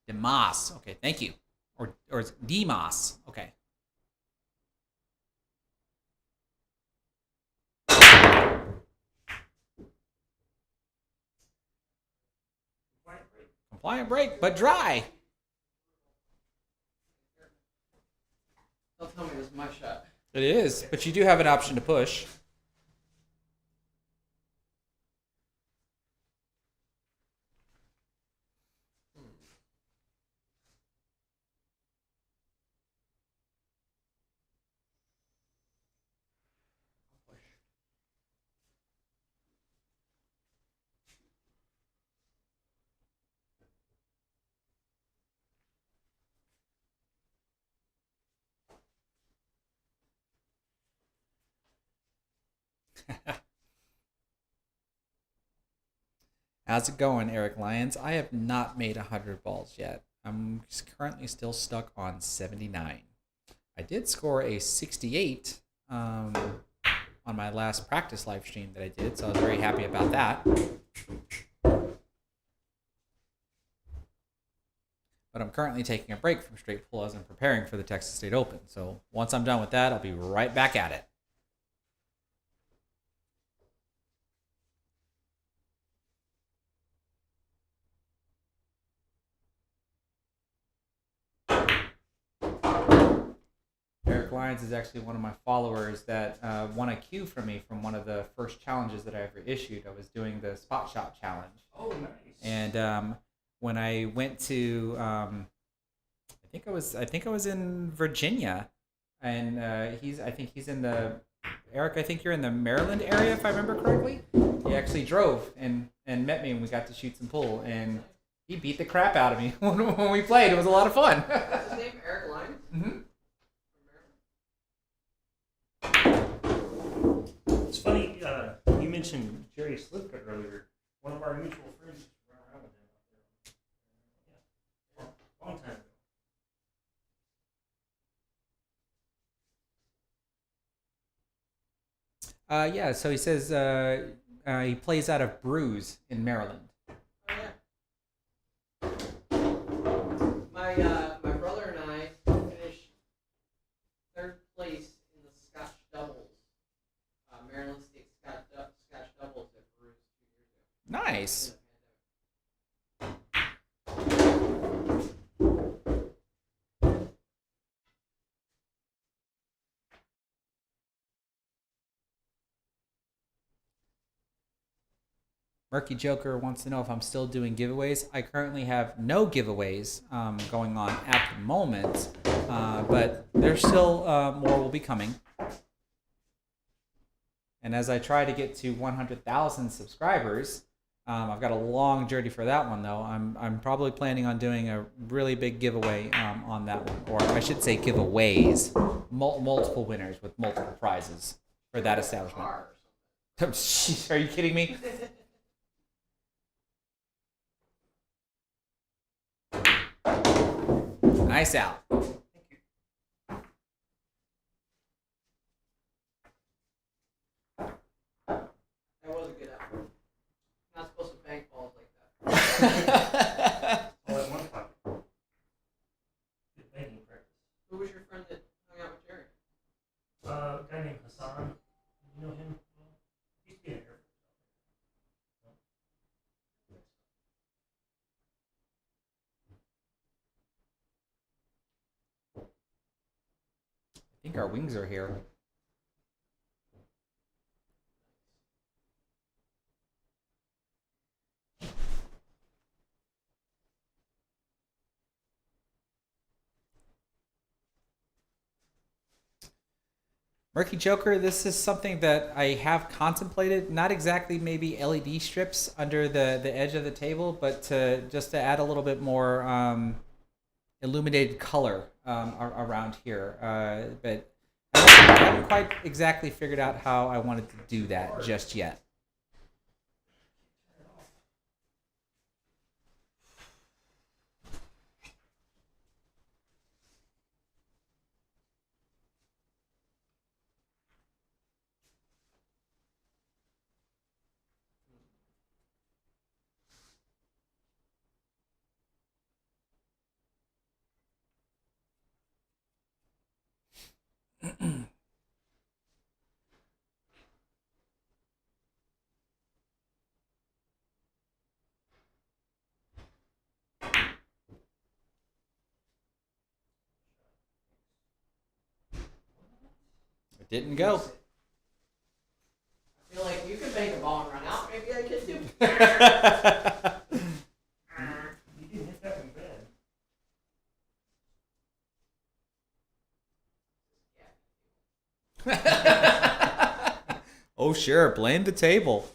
Demas. Okay, thank you. Or it's Demas. Okay. Compliant break, but dry. Don't tell me this is my shot. It is, but you do have an option to push. How's it going, Eric Lyons? I have not made 100 balls yet. I'm currently still stuck on 79. I did score a 68 on my last practice live stream that I did, so I was very happy about that. But I'm currently taking a break from straight pull as I'm preparing for the Texas State Open. So once I'm done with that, I'll be right back at it. Eric Lyons is actually one of my followers that won a cue from me from one of the first challenges that I ever issued. I was doing the spot shot challenge. Oh, nice. And when I went to, I think I was in Virginia, and I think he's in the, Eric, I think you're in the Maryland area if I remember correctly. He actually drove and met me, and we got to shoot some pool, and he beat the crap out of me when we played. It was a lot of fun. What's his name? Eric Lyons? Mm-hmm. It's funny, you mentioned Jerry Slivka earlier. One of our mutual friends ran around with him out there. Yeah, long time ago. Yeah, so he says he plays out of Bruce in Maryland. Oh, yeah. My brother and I finished third place in the Scotch doubles, Maryland State Scotch doubles at Bruce 2 years ago. Nice. Murky Joker wants to know if I'm still doing giveaways. I currently have no giveaways going on at the moment, but there's still more will be coming. And as I try to get to 100,000 subscribers, I've got a long journey for that one though. I'm probably planning on doing a really big giveaway on that one, or I should say giveaways, multiple winners with multiple prizes for that establishment. Jeez, are you kidding me? Nice out. That was a good effort. Not supposed to bank balls like that. All at one pocket. Good banking practice. Who was your friend that hung out with Jerry? A guy named Hassan. You know him? He used to be in Air Force. I think our wings are here. Murky Joker, this is something that I have contemplated. Not exactly maybe LED strips under the edge of the table, but just to add a little bit more illuminated color around here. But I haven't quite exactly figured out how I wanted to do that just yet. It didn't go. I feel like you could bank a ball and run out. Maybe I could too. You didn't hit that one bad. Oh, sure. Blame the table.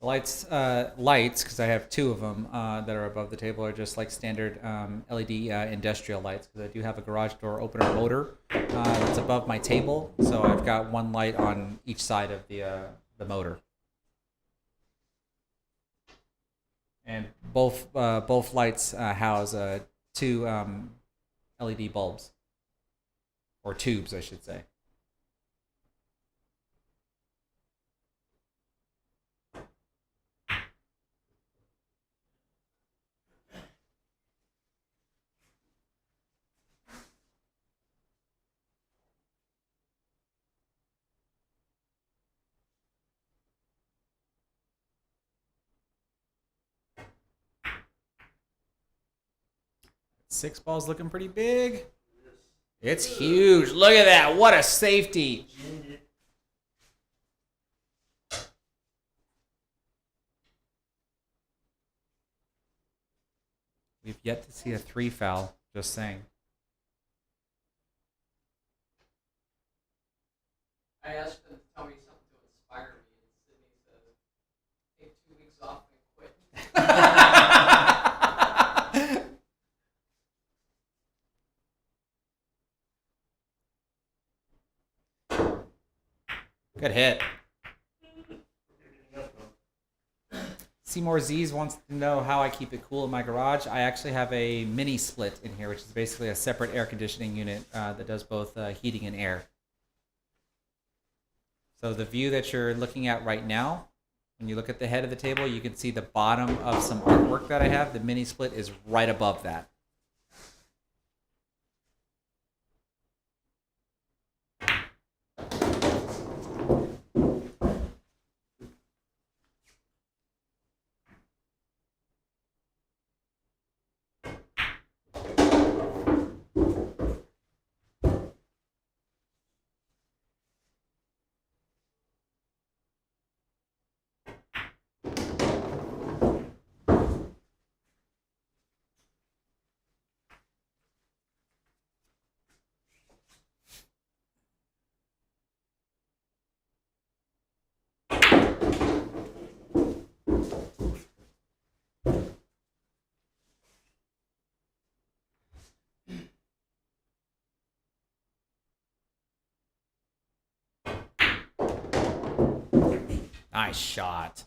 Lights, because I have two of them that are above the table, are just like standard LED industrial lights. Because I do have a garage door opener motor that's above my table, so I've got one light on each side of the motor, and both lights house two LED bulbs or tubes, I should say. 6 ball's looking pretty big. It's huge. Look at that. What a safety. We've yet to see a 3 foul, just saying. I asked them to tell me something to inspire me, and Sydney says, take 2 weeks off and quit. Good hit. Seymour Z's wants to know how I keep it cool in my garage. I actually have a mini split in here, which is basically a separate air conditioning unit that does both heating and air. So the view that you're looking at right now, when you look at the head of the table, you can see the bottom of some artwork that I have. The mini split is right above that. Nice shot.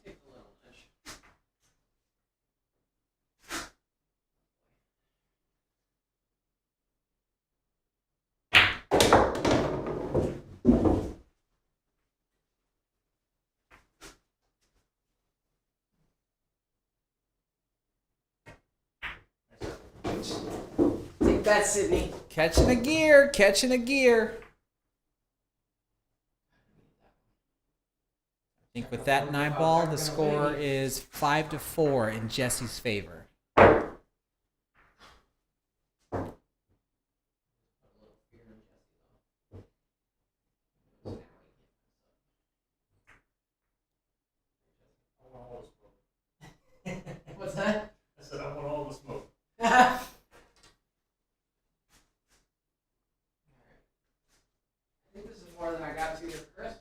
Take that, Sydney. Catching a gear, catching a gear. I think with that 9 ball, the score is 5-4 in Jesse's favor. What's that? I said I want all the smoke. I think this is more than I got to you, Chris.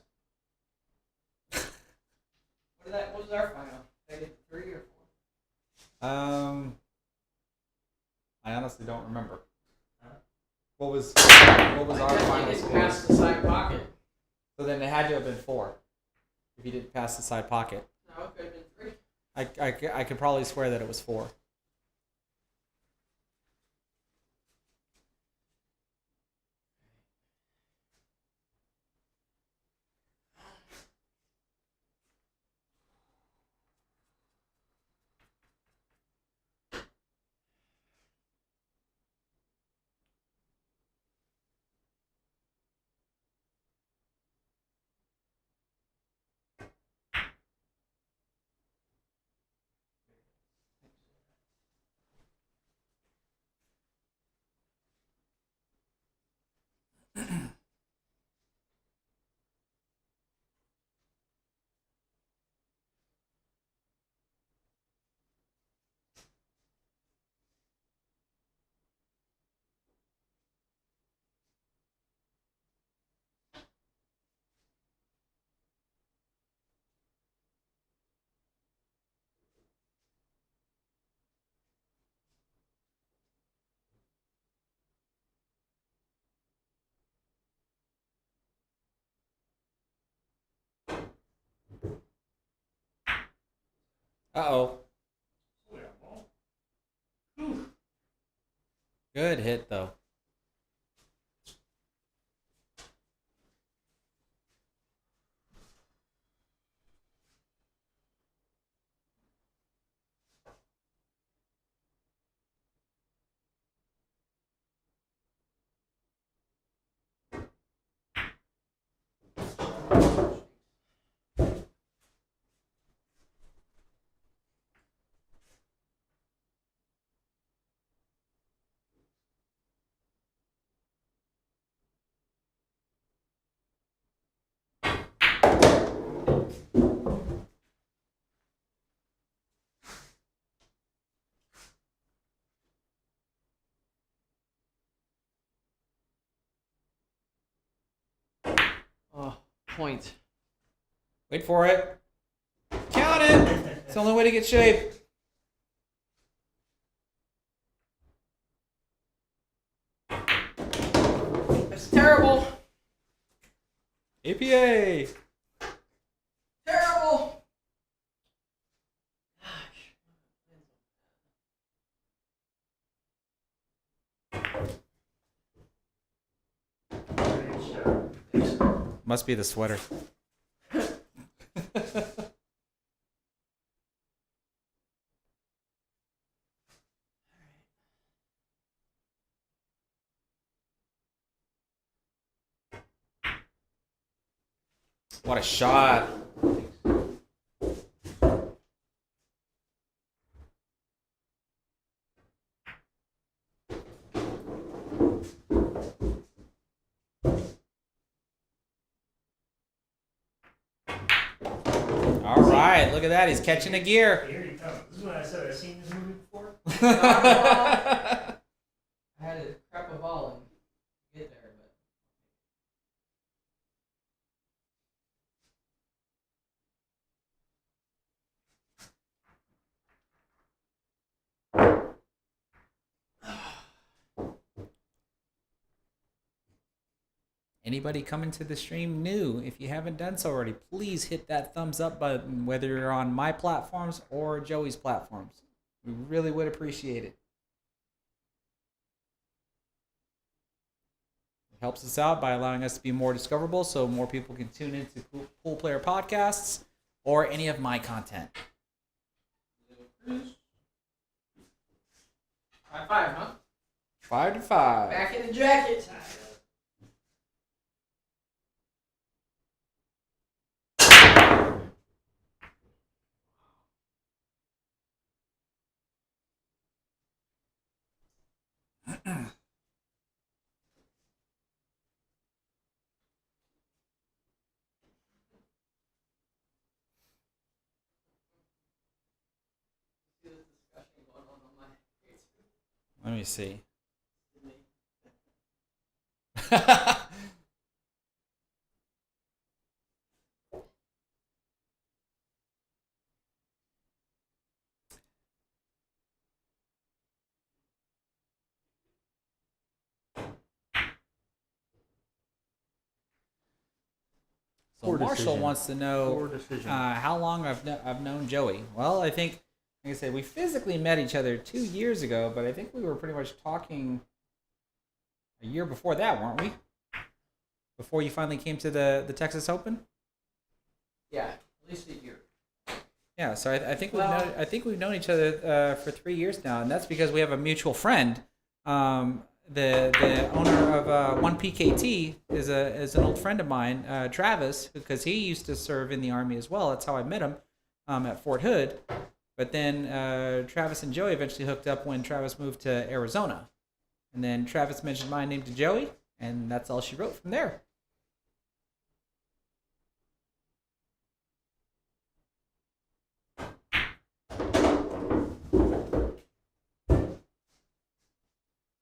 What was our final? Did I get 3 or 4? I honestly don't remember. What was our final Didn't score? pass the side pocket. So then it had to have been 4. If you didn't pass the side pocket. No, it could have been 3. I could probably swear that it was 4. Uh-oh. Oh, yeah, ball. Good hit, though. Oh, point. Wait for it. Count it. It's the only way to get shape. That's terrible. APA. Terrible. Must be the sweater. What a shot. All right, look at that. He's catching a gear. Here he comes. This is when I said I've seen this movie before. I had to crap a ball and get there, but. Anybody coming to the stream new, if you haven't done so already, please hit that thumbs up button, whether you're on my platforms or Joey's platforms. We really would appreciate it. It helps us out by allowing us to be more discoverable so more people can tune into Pool Player podcasts or any of my content. High five, huh? 5 to 5. Back in the jacket. Let me see. So Poor Marshall decision. wants to Poor know decision. how long I've known Joey. Well, I think, like I said, we physically met each other 2 years ago, but I think we were pretty much talking a year before that, weren't we? Before you finally came to the Texas Open. Yeah, at least a year. Yeah, so I think Well- we've known each other for 3 years now, and that's because we have a mutual friend. The owner of 1PKT is an old friend of mine, Travis, because he used to serve in the Army as well. That's how I met him at Fort Hood. But then Travis and Joey eventually hooked up when Travis moved to Arizona. And then Travis mentioned my name to Joey, and that's all she wrote from there.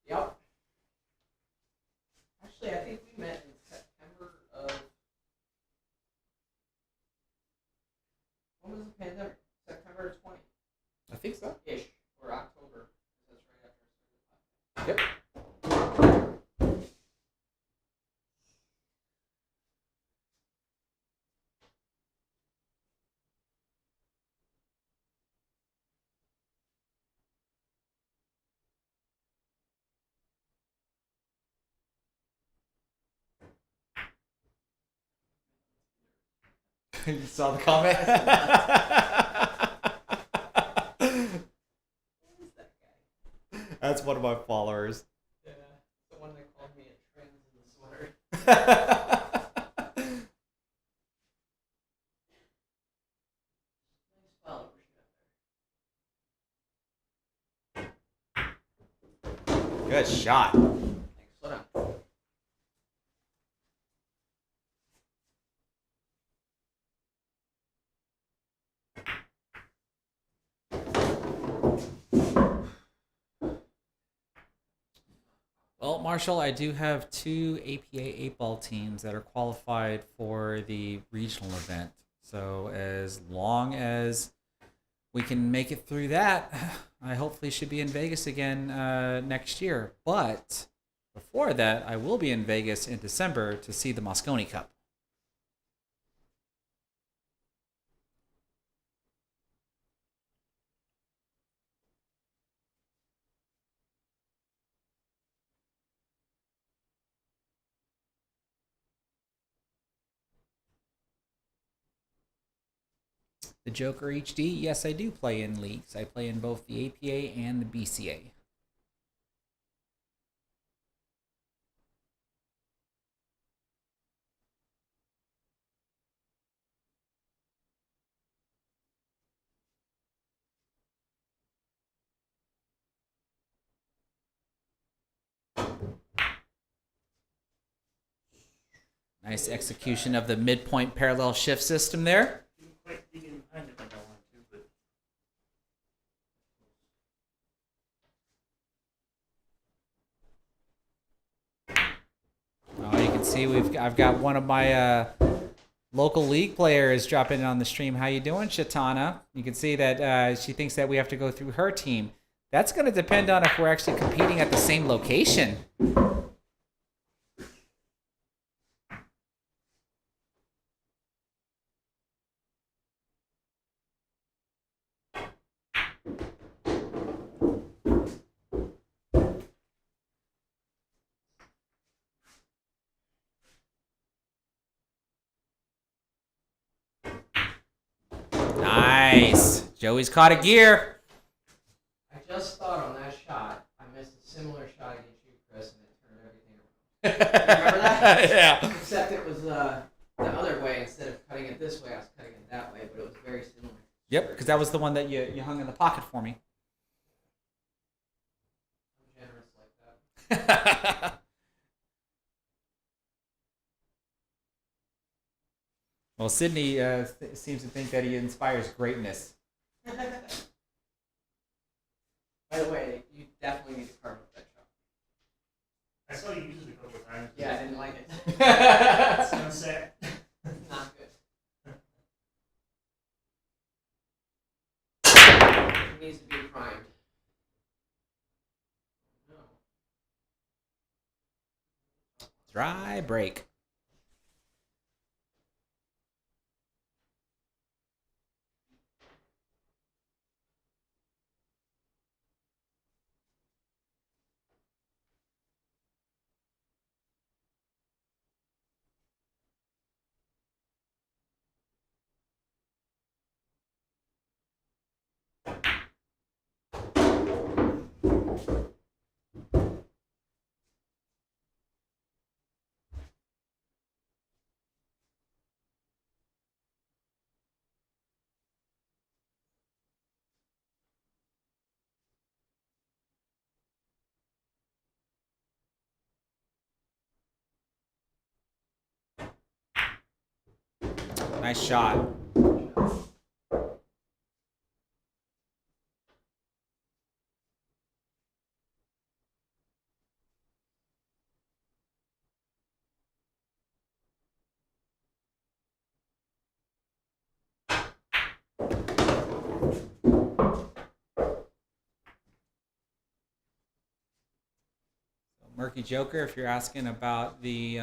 Yep. Actually, I think we met in September of. When was the pandemic? September 20 I think so. ish. Or October. That's right after I started. Yep. You saw the comment? Who's that guy? That's one of my followers. Yeah, the one that called me a trans in the sweater. Nice followers you got there. Good shot. Thanks. Slow down. Well, Marshall, I do have 2 APA 8-ball teams that are qualified for the regional event. So as long as we can make it through that, I hopefully should be in Vegas again next year. But before that, I will be in Vegas in December to see the Mosconi Cup. The Joker HD, yes, I do play in leagues. I play in both the APA and the BCA. Nice execution of the midpoint parallel shift system there. Didn't quite dig in behind it like I wanted to, but Oh, you can see I've got one of my local league players dropping in on the stream. How you doing, Shatana? You can see that she thinks that we have to go through her team. That's going to depend on if we're actually competing at the same location. Nice. Joey's caught a gear. I just thought on that shot, I missed a similar shot against you, Chris, and it turned everything around. Remember that? Yeah. Except it was the other way. Instead of cutting it this way, I was cutting it that way, but it was very similar. Yep, because that was the one that you hung in the pocket for me. I'm generous like that. Well, Sydney seems to think that he inspires greatness. By the way, you definitely need to carve up that shot. I saw you use it a couple of times. Yeah, I didn't like it. It's sunset. Not good. It needs to be primed. No. Dry break. Nice shot. Murky Joker, if you're asking about the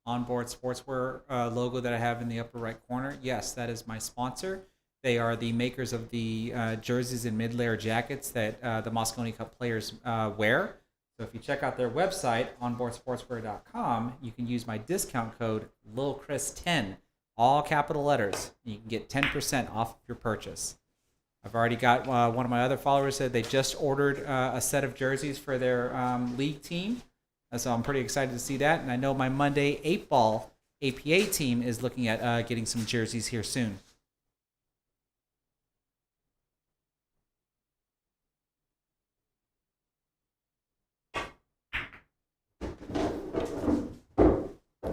onboard sportswear logo that I have in the upper right corner, yes, that is my sponsor. They are the makers of the jerseys and mid-layer jackets that the Mosconi Cup players wear. So if you check out their website, onboardsportswear.com, you can use my discount code LilChris10 all capital letters. You can get 10% off of your purchase. I've already got one of my other followers said they just ordered a set of jerseys for their league team. So I'm pretty excited to see that. And I know my Monday 8-ball APA team is looking at getting some jerseys here soon.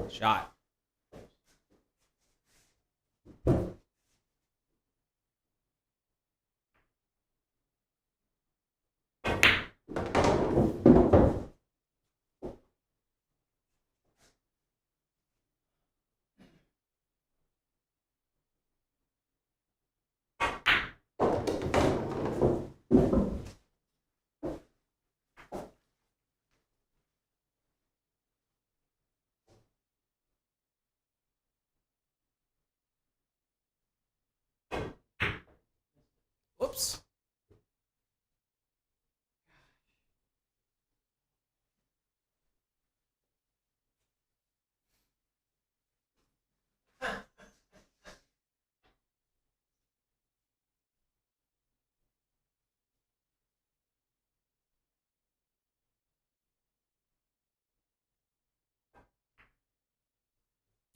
Shot. Whoops.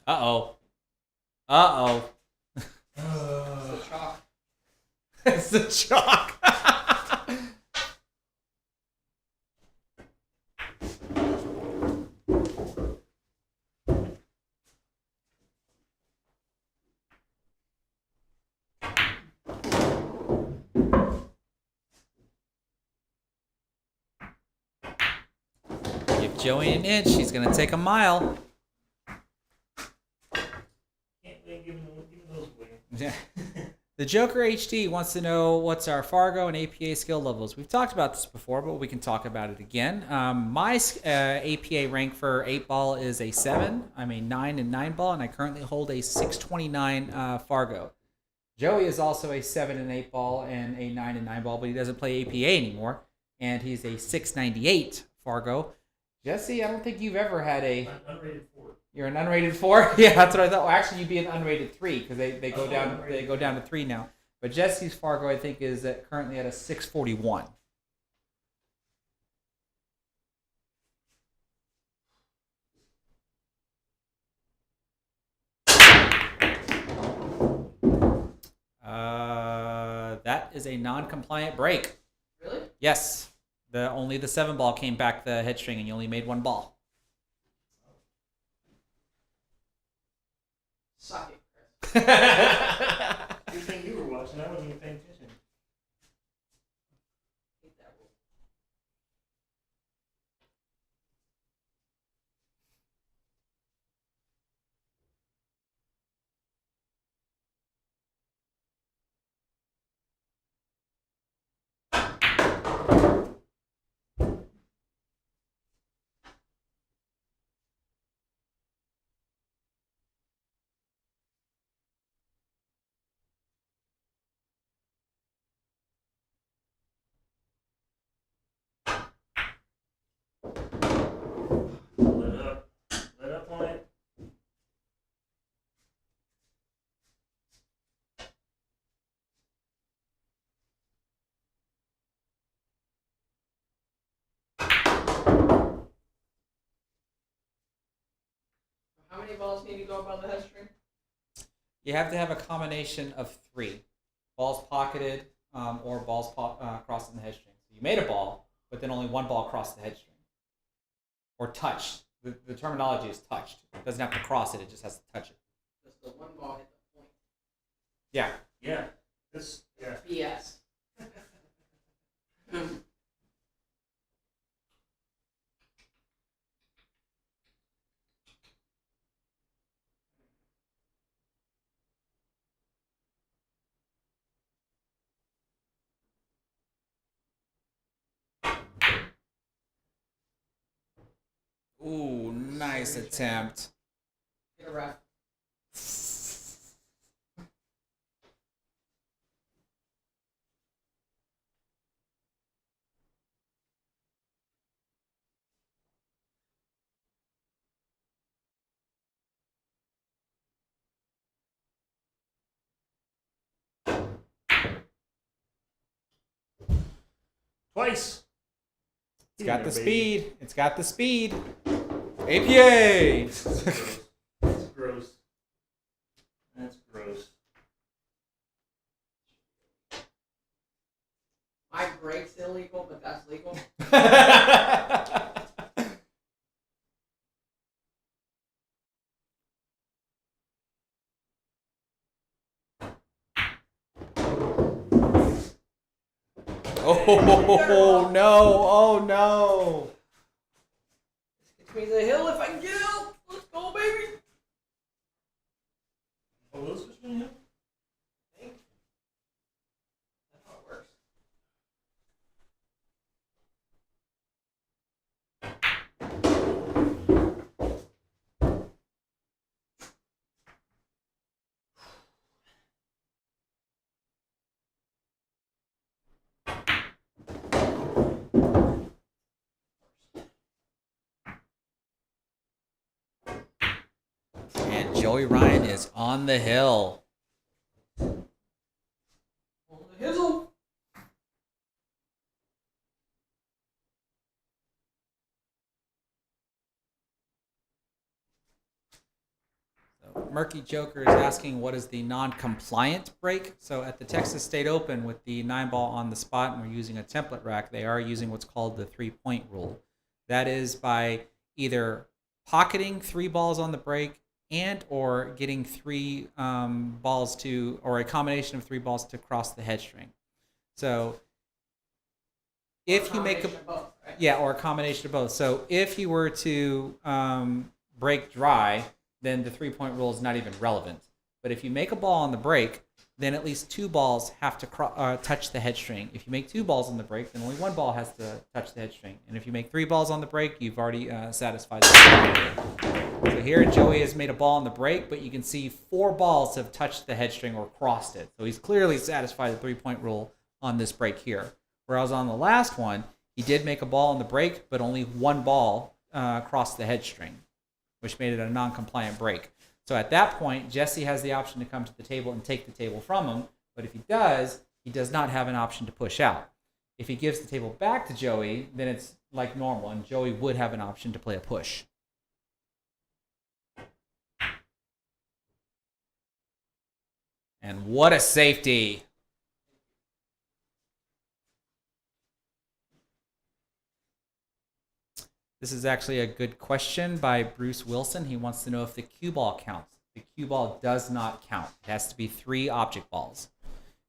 Uh-oh. Uh-oh. The chalk. It's the chalk. Give Joey an inch. She's going to take a mile. Can't wait giving those away. Yeah. The Joker HD wants to know what's our Fargo and APA skill levels. We've talked about this before, but we can talk about it again. My APA rank for 8-ball is a 7. I'm a 9 in 9-ball, and I currently hold a 629 Fargo. Joey is also a 7 in 8-ball and a 9 in 9-ball, but he doesn't play APA anymore, and he's a 698 Fargo. Jesse, I don't think you've ever had a... Unrated 4. You're an unrated 4? Yeah, that's what I thought. Well, actually, you'd be an unrated 3 because they go down to 3 now. But Jesse's Fargo, I think, is currently at a 641. That is a non-compliant break. Really? Yes. Only the 7-ball came back the head string, and you only made 1 ball. Suck it, Chris. Good thing you were watching. I wasn't even paying attention. Hate that rule. Let up on it. How many balls need to go above the head string? You have to have a combination of 3. Balls pocketed or balls crossing the head string. So you made a ball, but then only 1 ball crossed the head string. Or touched. The terminology is touched. It doesn't have to cross it, it just has to touch it. Does the 1 ball hit the point? Yeah. Yeah. Yeah. BS. Ooh, nice attempt. Get a ref. Twice. It's got the speed. It's got the speed. APA. That's gross. That's gross. My break's illegal, but that's legal. Oh no! Oh no! This gets me to the hill if I can get out. Let's go, baby. Oh, those switch me in? I think that's how it works. And Joey Ryan is on the hill. On the hizzle. So Murky Joker is asking what is the non-compliant break. So at the Texas State Open with the 9-ball on the spot and we're using a template rack, they are using what's called the 3-point rule. That is by either pocketing 3 balls on the break and or getting 3 balls to, or a combination of 3 balls to cross the head string. So if you make a, both, right? yeah, or a combination of both. So if you were to break dry, then the 3-point rule is not even relevant. But if you make a ball on the break, then at least 2 balls have to touch the head string. If you make 2 balls on the break, then only 1 ball has to touch the head string. And if you make 3 balls on the break, you've already satisfied the So here Joey has made a ball on the break, but you can see 4 balls have touched the head string or crossed it. So he's clearly satisfied the 3-point rule on this break here. Whereas on the last one, he did make a ball on the break, but only 1 ball crossed the head string, which made it a non-compliant break. So at that point, Jesse has the option to come to the table and take the table from him. But if he does not have an option to push out. If he gives the table back to Joey, then it's like normal, and Joey would have an option to play a push. And what a safety. This is actually a good question by Bruce Wilson. He wants to know if the cue ball counts. The cue ball does not count. It has to be 3 object balls.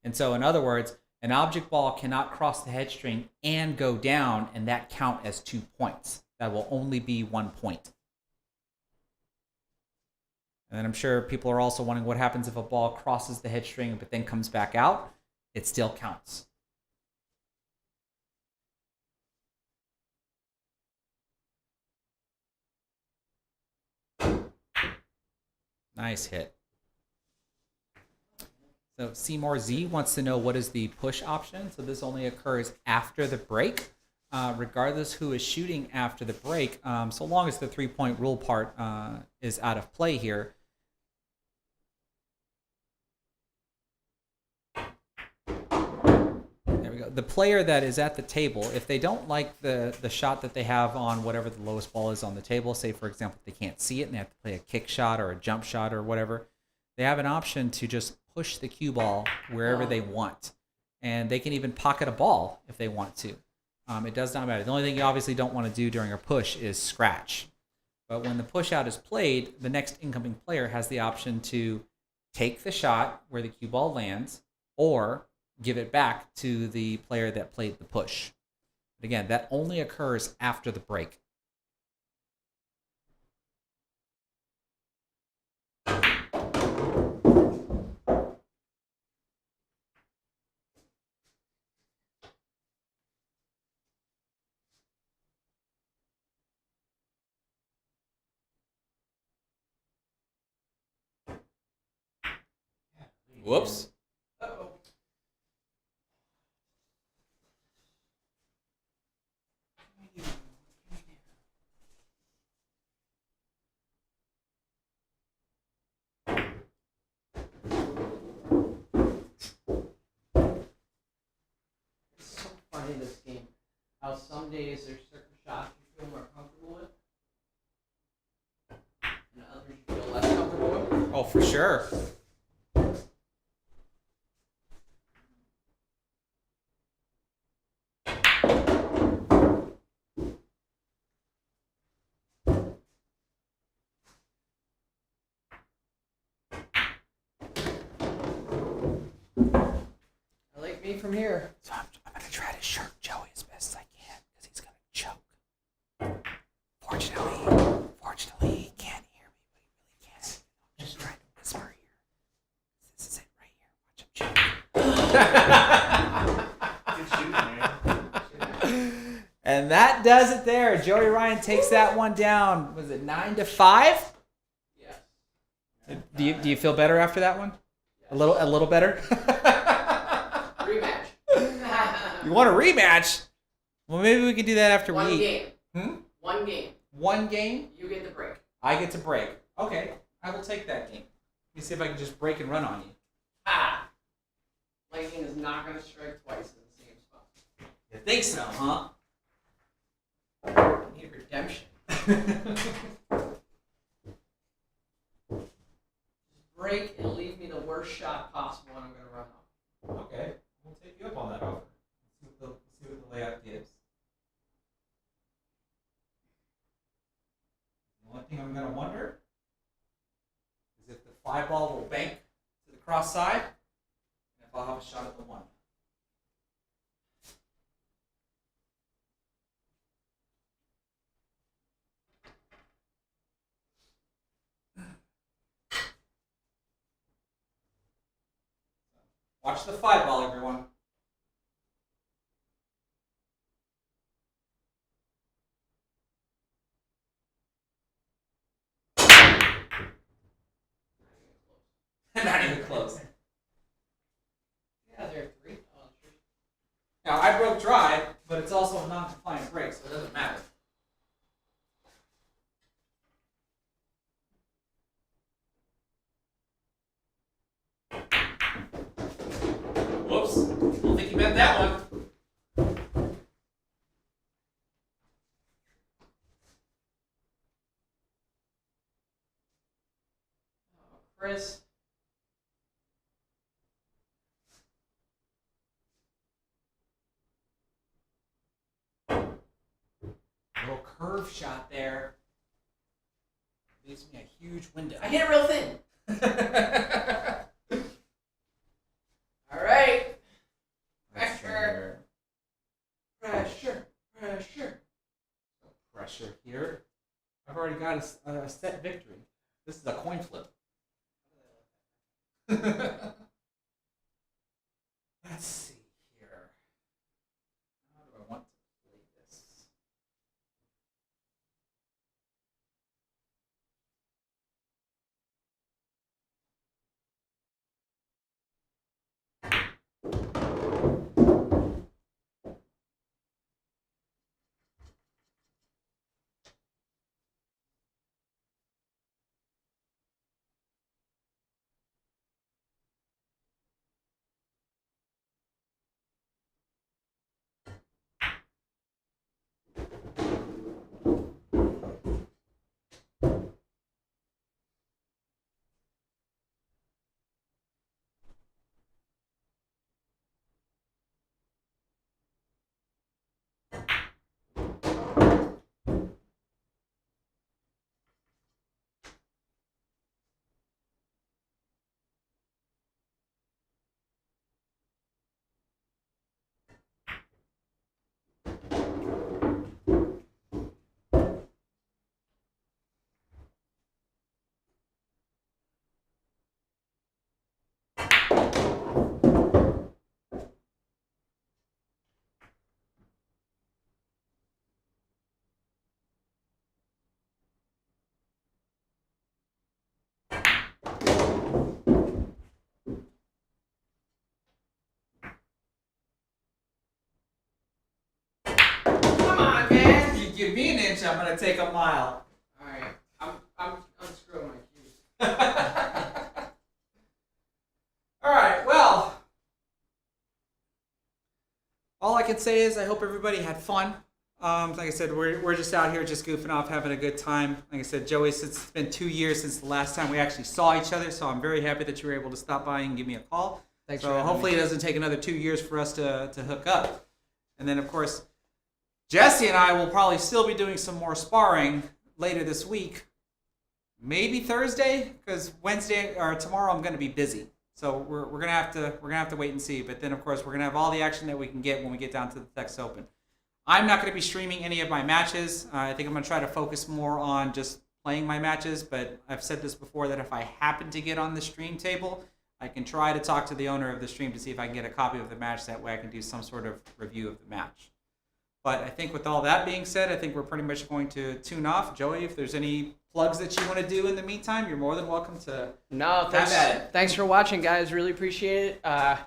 And so, in other words, an object ball cannot cross the head string and go down, and that count as 2 points. That will only be 1 point. And then I'm sure people are also wondering what happens if a ball crosses the head string but then comes back out. It still counts. Nice hit. So Seymour Z wants to know what is the push option. So this only occurs after the break, regardless who is shooting after the break, so long as the 3-point rule part is out of play here. There we go. The player that is at the table, if they don't like the shot that they have on whatever the lowest ball is on the table, say for example they can't see it and they have to play a kick shot or a jump shot or whatever, they have an option to just push the cue ball wherever they want. And they can even pocket a ball if they want to. It does not matter. The only thing you obviously don't want to do during a push is scratch. But when the push out is played, the next incoming player has the option to take the shot where the cue ball lands or give it back to the player that played the push. But again, that only occurs after the break. Whoops. Uh-oh. It's so funny, this game. how some days there's certain shots you feel more comfortable with, and others you feel less comfortable with. Oh, for sure. I like me from here. So I'm gonna try to shirk Joey as best as I can because he's gonna choke. Fortunately, he can't hear me, but he really can. I'm just trying to whisper here. This is it right here. Watch him choke. Good shooting, man. And that does it there. Joey Ryan takes that one down. Was it 9-5? Yes. Do you feel better after that one? A little better. Rematch. You want a rematch? Well, maybe we can do that after One we. game. Hmm? One game. One game. You get the break. I get to break. Okay, I will take that game. Let me see if I can just break and run on you. Ah! Lightning is not going to strike twice in the same spot. You think so, huh? I need redemption. Just break and leave me the worst shot possible, and I'm going to run off. Okay, we'll take you up on that offer. Let's see what the layout gives. The only thing I'm going to wonder is if the fly ball will bank to the cross side, and if I'll have a shot at the one. Watch the fly ball, everyone. Not even close. Yeah, there are three. Oh, sure. Now, I broke dry, but it's also a non-compliant break, so it doesn't matter. Whoops. Don't think you meant that one. Oh, Chris. Little curve shot there. Leaves me a huge window. I hit it real thin. All right. Pressure. Pressure. Pressure. Pressure here. I've already got a set victory. This is a coin flip. Let's see here. How do I want to play this? Come on, man. You give me an inch, I'm gonna take a mile. All right. I'm unscrewing my cues. All right. Well, all I can say is I hope everybody had fun. Like I said, we're just out here just goofing off, having a good time. Like I said, Joey, since it's been 2 years since the last time we actually saw each other, so I'm very happy that you were able to stop by and give me a call. Thanks so for having hopefully me. it doesn't take another 2 years for us to hook up. And then, of course, Jesse and I will probably still be doing some more sparring later this week. Maybe Thursday, because Wednesday or tomorrow I'm going to be busy. So we're gonna have to wait and see. But then, of course, we're gonna have all the action that we can get when we get down to the Texas Open. I'm not going to be streaming any of my matches. I think I'm going to try to focus more on just playing my matches. But I've said this before that if I happen to get on the stream table, I can try to talk to the owner of the stream to see if I can get a copy of the match. That way I can do some sort of review of the match. But I think with all that being said, I think we're pretty much going to tune off. Joey, if there's any plugs that you want to do in the meantime, you're more than welcome to. No, thanks for watching, guys. Really appreciate it.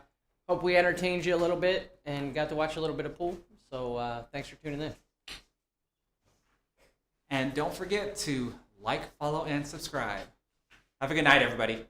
Hope we entertained you a little bit and got to watch a little bit of pool. So thanks for tuning in. And don't forget to like, follow, and subscribe. Have a good night, everybody.